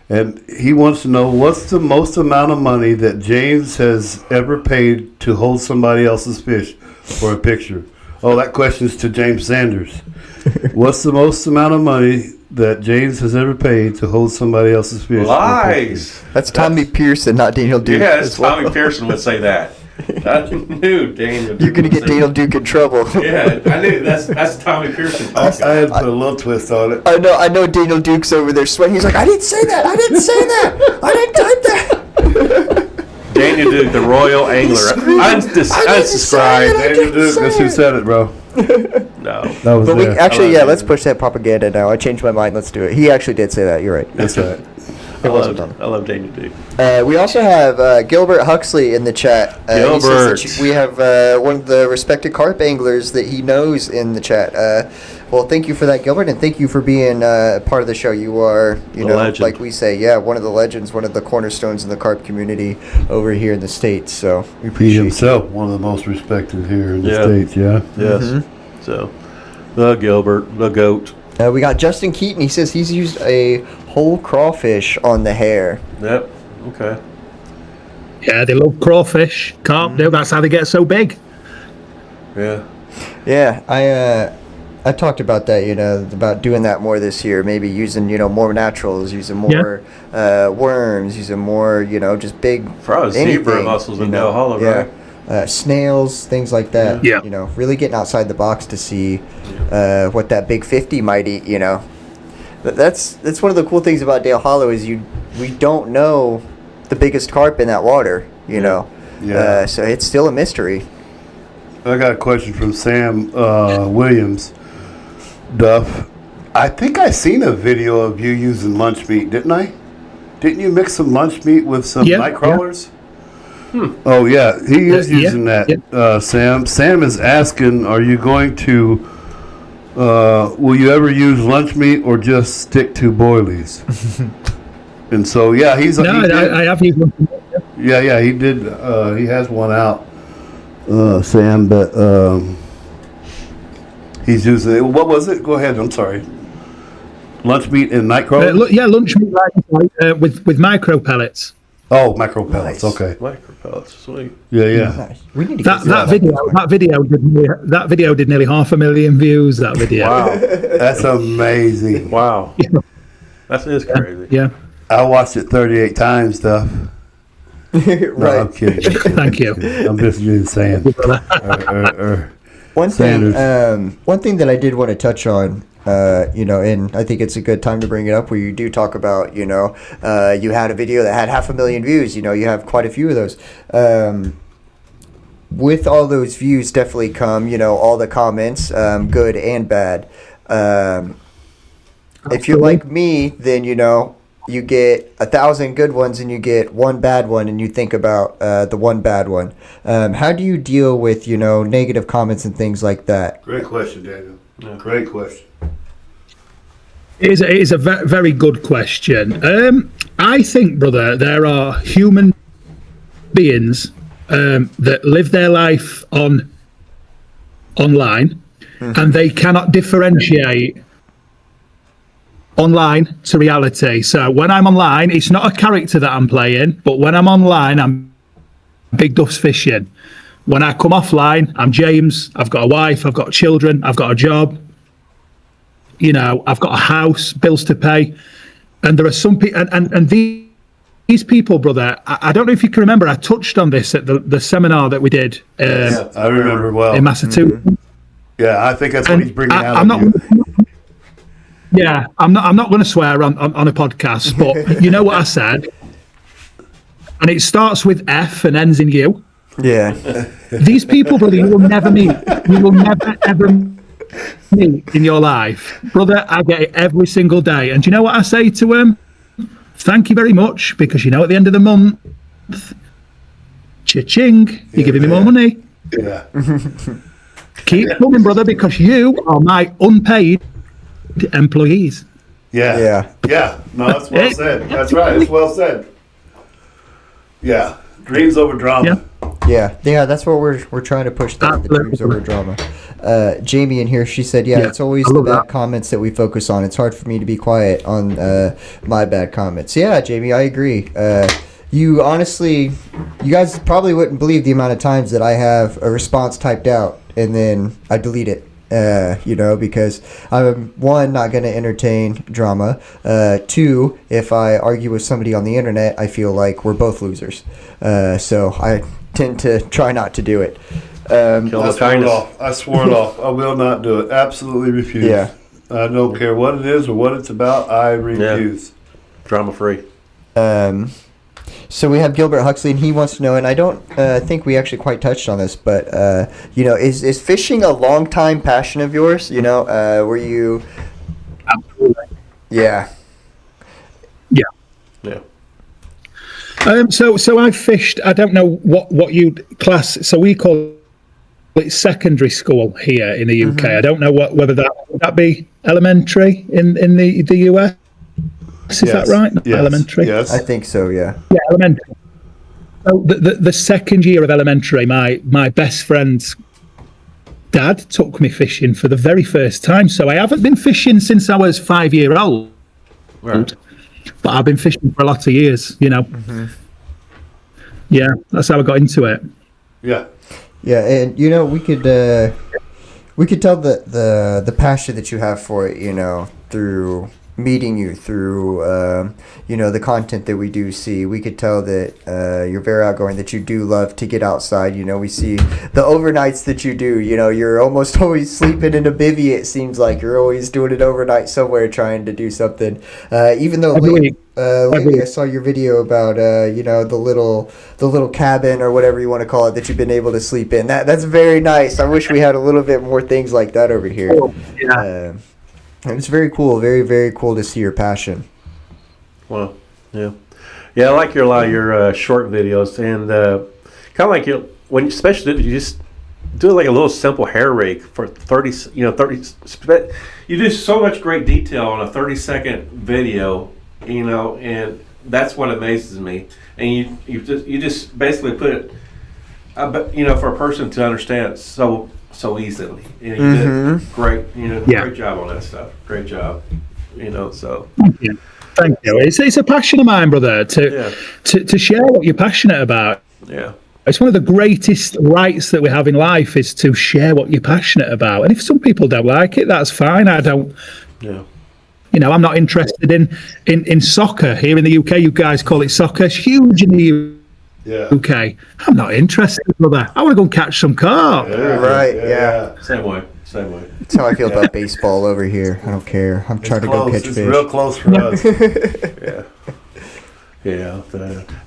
and he wants to know, what's the most amount of money that James has ever paid to hold somebody else's fish for a picture? Oh, that question's to James Sanders. What's the most amount of money that James has ever paid to hold somebody else's fish? Lies. That's Tommy Pearson, not Daniel Duke. Yeah, Tommy Pearson would say that. I knew Daniel. You're going to get Daniel Duke in trouble. Yeah, I knew that's Tommy Pearson talking. I had to put a little twist on it. I know Daniel Duke's over there sweating. He's like, I didn't say that. I didn't type that. Daniel Duke, the Royal Angler. Unsubscribed. Daniel Duke, that's who said it, bro. No. That was But there. let's push that propaganda now. I changed my mind. Let's do it. He actually did say that. You're right. That's right. It wasn't Dana. I love Dana too. We also have Gilbert Huxley in the chat. He says that we have one of the respected carp anglers that he knows in the chat. Well, thank you for that, Gilbert, and thank you for being part of the show. You are, Legend. like we say, one of the legends, one of the cornerstones in the carp community over here in the States. So we appreciate He himself, one of the most respected here in the States, Yes. Mm-hmm. So, the Gilbert, the GOAT. We got Justin Keaton. He says he's used a whole crawfish on the hair. Yep. Okay. Yeah, they love crawfish. Carp do. That's how they get so big. Yeah. Yeah, I talked about that, about doing that more this year. Maybe using, more naturals, using more worms, using more, just big. Probably zebra mussels in Dale Hollow, right? Snails, things like that. Yeah. Really getting outside the box to see what that big 50 might eat. That's one of the cool things about Dale Hollow is we don't know the biggest carp in that water. Yeah. So it's still a mystery. I got a question from Sam Williams. Duff, I think I seen a video of you using lunch meat, didn't I? Didn't you mix some lunch meat with some night crawlers? Oh yeah, he is using that. Sam. Sam is asking, are you going to? Will you ever use lunch meat or just stick to boilies? And so he's. No, I have used one. Yeah, he did. He has one out, Sam, but he's using it. What was it? Go ahead. I'm sorry. Lunch meat and night crawlers? Lunch meat with micro pellets. Oh, micro pellets. Nice. Okay. Micro pellets, sweet. Yeah. Nice. We need to That video did nearly 500,000 views. That video. Wow. That's amazing. Wow. That is crazy. Yeah. I watched it 38 times, Duff. No, I'm kidding. Thank you. I'm just saying. One thing Standards. that I did want to touch on, and I think it's a good time to bring it up where you do talk about, you had a video that had 500,000 views, you have quite a few of those. With all those views definitely come, all the comments, good and bad. If you're like me, then, you get 1,000 good ones and you get one bad one and you think about the one bad one. How do you deal with, negative comments and things like that? Great question, Daniel. Yeah. Great question. It is a very good question. I think, brother, there are human beings that live their life online, and they cannot differentiate online to reality. So when I'm online, it's not a character that I'm playing, but when I'm online, I'm Big Duffs Fishing. When I come offline, I'm James. I've got a wife. I've got children. I've got a job. I've got a house, bills to pay. And there are some people, and these people, brother, I don't know if you can remember, I touched on this at the seminar that we did I remember well. in Massachusetts. Mm-hmm. Yeah, I think that's what he's bringing out I'm of not, you. Yeah, I'm not going to swear on a podcast, but you know what I said? And it starts with F and ends in U. Yeah. These people, brother, you will never meet. You will never, ever meet in your life. Brother, I get it every single day. And do you know what I say to them? Thank you very much, because at the end of the month, cha-ching, you're giving me more money. Yeah. Keep coming, brother, because you are my unpaid employees. Yeah. No, that's well said. That's right. It's well said. Yeah. Dreams over drama. Yeah, that's what we're trying to push, the dreams over drama. Jamie in here, she said, it's always the bad comments that we focus on. It's hard for me to be quiet on my bad comments. Yeah, Jamie, I agree. You guys probably wouldn't believe the amount of times that I have a response typed out and then I delete it. Because I'm, one, not going to entertain drama. Two, if I argue with somebody on the internet, I feel like we're both losers. So I tend to try not to do it. I swore it off. I will not do it. Absolutely refuse. Yeah. I don't care what it is or what it's about. I refuse. Drama free. So we have Gilbert Huxley, and he wants to know, and I don't think we actually quite touched on this, but, is fishing a long-time passion of yours? Were you... Absolutely. Yeah. Yeah. So I fished. I don't know what you'd class. So we call it secondary school here in the UK. I don't know whether that be elementary in the US. Is that right? Not elementary. Yes. I think so. Yeah. Yeah, elementary. So the second year of elementary, my best friend's dad took me fishing for the very first time. So I haven't been fishing since I was 5 years old. Right. But I've been fishing for a lot of years, you know. Yeah, that's how I got into it. Yeah. Yeah, and you know we could tell the passion that you have for it, you know, through meeting you, through you know, the content that we do see. We could tell that you're very outgoing, that you do love to get outside. You know, we see the overnights that you do. You know, you're almost always sleeping in a bivvy. It seems like you're always doing it overnight somewhere, trying to do something. Even though lately I saw your video about you know, the little cabin or whatever you want to call it that you've been able to sleep in. That's very nice. I wish we had a little bit more things like that over here. Yeah. And it's very cool, very, very cool to see your passion. Well, yeah. I like a lot of your short videos, and kind of like when especially you just do like a little simple hair rake for 30. You do so much great detail on a 30-second video. You know, and that's what amazes me. And you just basically put it, you know, for a person to understand so easily. And you did great. You know, great job on that stuff. Great job. You know, so. Thank you. It's a passion of mine, brother, to share what you're passionate about. Yeah. It's one of the greatest rights that we have in life is to share what you're passionate about. And if some people don't like it, that's fine. I don't. Yeah. You know, I'm not interested in soccer here in the UK. You guys call it soccer. It's huge in the UK. I'm not interested, brother. I want to go and catch some carp. Yeah. Same way. That's how I feel about baseball over here. I don't care. I'm trying to go catch It's fish. real close for us. Yeah.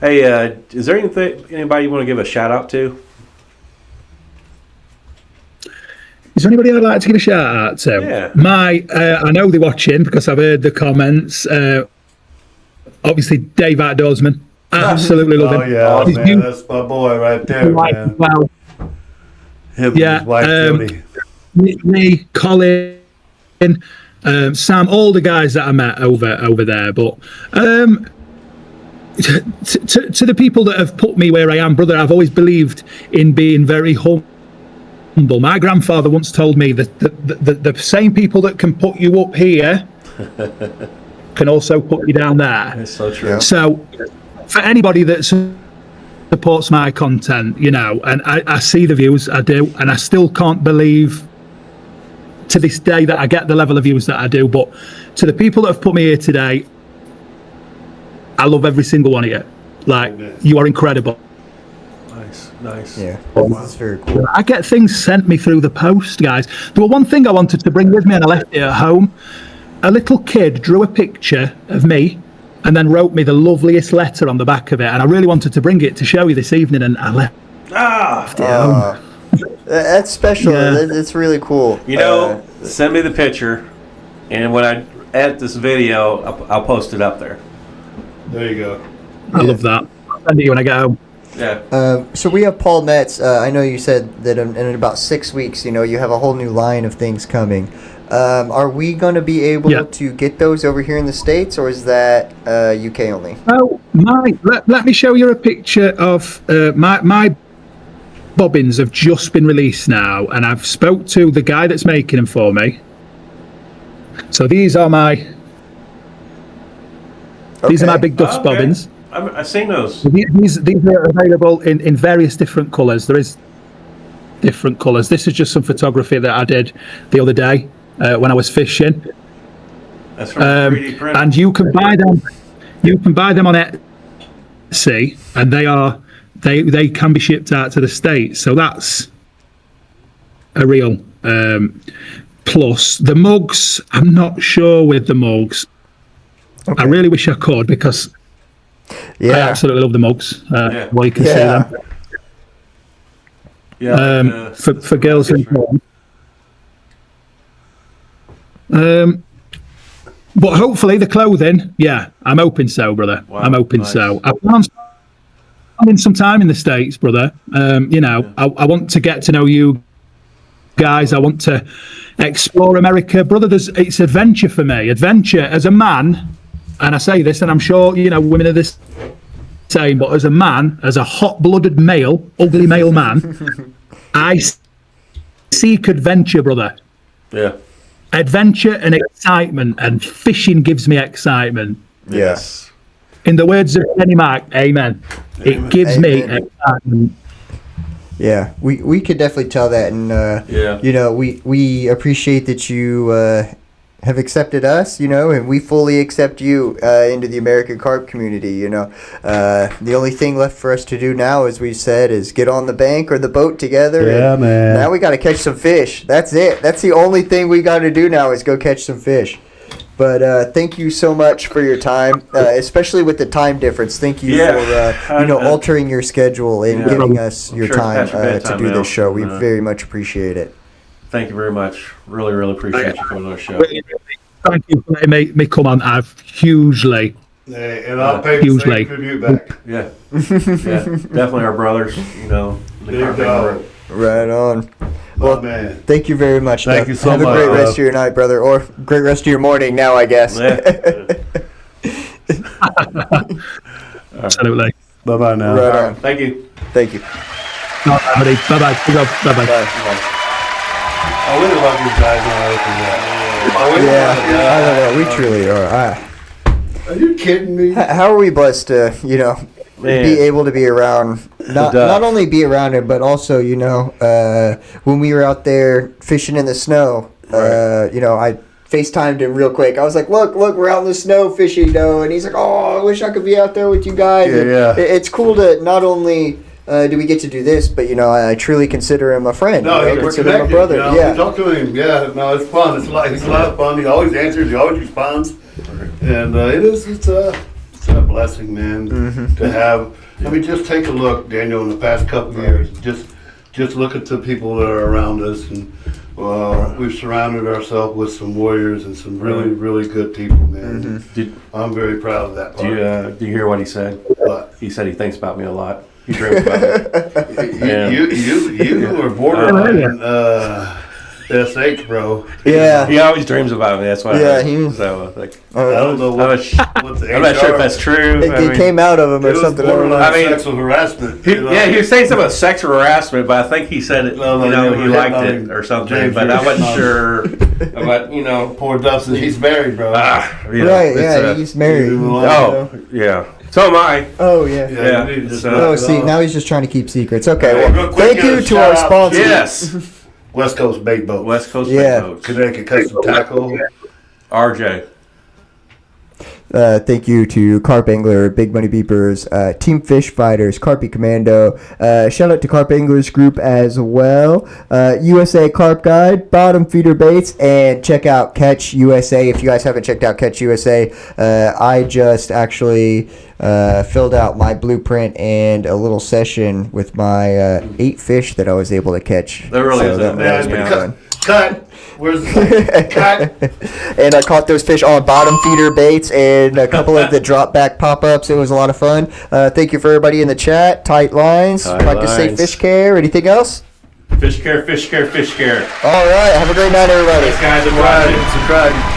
Hey, is there anybody you want to give a shout out to? Is there anybody I'd like to give a shout out to? Yeah. I know they're watching because I've heard the comments. Obviously, Dave Outdoorsman. Absolutely love him. Oh yeah, man, that's my boy right there, man. Well, Him and his wife Jody. me, Colin, Sam, all the guys that I met over there. But to the people that have put me where I am, brother, I've always believed in being very humble. My grandfather once told me that the same people that can put you up here can also put you down there. It's so true. So for anybody that supports my content, you know, and I see the views, I do, and I still can't believe to this day that I get the level of views that I do. But to the people that have put me here today, I love every single one of you. Like, you are incredible. Nice. Yeah, that's very cool. I get things sent me through the post, guys. There was one thing I wanted to bring with me and I left it at home. A little kid drew a picture of me and then wrote me the loveliest letter on the back of it. And I really wanted to bring it to show you this evening, and I left it at home. That's special. Yeah. That's really cool. You know, send me the picture, and when I edit this video, I'll post it up there. There you go. I love that. I'll send it you when I get home. Yeah. So we have Paul Metz. I know you said that in about 6 weeks, you know, you have a whole new line of things coming. Are we going to be able to get those over here in the States, or is that UK only? Oh, let me show you a picture of my bobbins have just been released now, and I've spoke to the guy that's making them for me. So these are my Big Duffs bobbins. I've seen those. These are available in various different colours. There is different colours. This is just some photography that I did the other day when I was fishing. That's from 3D print. And you can buy them. You can buy them on Etsy, and they can be shipped out to the States. So that's a real plus. The mugs, I'm not sure with the mugs. Okay. I really wish I could, because I absolutely love the mugs. Well, you can see them. Yeah. For girls and boys. But hopefully the clothing, yeah, I'm hoping so, brother. Wow, I'm hoping nice. so. I plan on spending some time in the States, brother. I want to get to know you guys. I want to explore America, brother. It's adventure for me. Adventure as a man, and I say this, and I'm sure women are the same. But as a man, as a hot-blooded male, ugly male man, I seek adventure, brother. Yeah. Adventure and excitement, and fishing gives me excitement. Yes. In the words of Kenny Mac, amen. It gives me excitement. Yeah, we could definitely tell that, and we appreciate that you have accepted us, and we fully accept you into the American carp community. The only thing left for us to do now, as we said, is get on the bank or the boat together. Yeah, man. Now we got to catch some fish. That's it. That's the only thing we got to do now is go catch some fish. But thank you so much for your time, especially with the time difference. Thank you for altering your schedule and giving us your time to do this show. We very much appreciate it. Thank you very much. Really, really appreciate you coming on the show. Thank you for letting me come on. I've hugely. Hey, and I'll pay the same tribute back. Yeah. Yeah. Definitely our brothers, the Big Carp dog. Right on. Well, man. Thank you very much. Thank Duff. you so Have much. a great rest of your night, brother, or great rest of your morning now, I guess. Absolutely. Bye-bye now. Right All on. right. Thank you. Thank you. Bye-bye. Bye-bye. I really love these guys on Earth and that. Yeah, I don't know. We truly are. Are you kidding me? How are we blessed to, Man. be able to be around, not only be around it, but also, when we were out there fishing in the snow, I FaceTimed him real quick. I was like, look, we're out in the snow fishing, and he's like, oh, I wish I could be out there with you guys. Yeah. It's cool to not only do we get to do this, but, I truly consider him a friend. No, I we're consider him a connected. brother. Yeah. We talk to him. Yeah, no, it's fun. It's a lot of fun. He always answers. He always responds. And it's a blessing, man, to have. I mean, just take a look, Daniel, in the past couple of years. Just look at the people that are around us, and we've surrounded ourselves with some warriors and some really, really good people, man. I'm very proud of that part. Do you hear what he said? What? He said he thinks about me a lot. He dreams about me. Yeah. You were borderline SH, bro. Yeah. He always dreams about me. That's why. Yeah, I don't know I'm what. I'm not sure if that's true. It came out of him or It was something. borderline I mean, sexual harassment. He was saying something about sexual harassment, but I think he said it. No, he liked it or something, James, but I wasn't you're- sure. But Poor Duffs, he's married, bro. Right, yeah, he's married. Oh, yeah. So am I. Oh, yeah. Yeah, you need to just so- knock Oh, it see, off. now he's just trying to keep secrets. Okay, Hey, well, real quick, thank you give a to our shout out. sponsor. Yes. West Coast Bait Boat. West Coast Yeah. Boats. Connecticut Custom Tackle. RJ. Thank you to Carp Angler, Big Money Beepers, Team Fish Fighters, Carpy Commando. Shout out to Carp Anglers Group as well. USA Carp Guide, Bottom Feeder Baits, and check out Catch USA. If you guys haven't checked out Catch USA, I just actually filled out my blueprint and a little session with my 8 fish that I was able to catch. There really is that that was many, pretty yeah. fun. Cut. Where's the cut? And I caught those fish on bottom feeder baits and a couple of the drop back pop-ups. It was a lot of fun. Thank you for everybody in the chat. Tight lines. Tight Like to say lines. fish care. Anything else? Fish care, fish care, fish care. All right. Have a great night, everybody. Thanks, guys. Subscribe.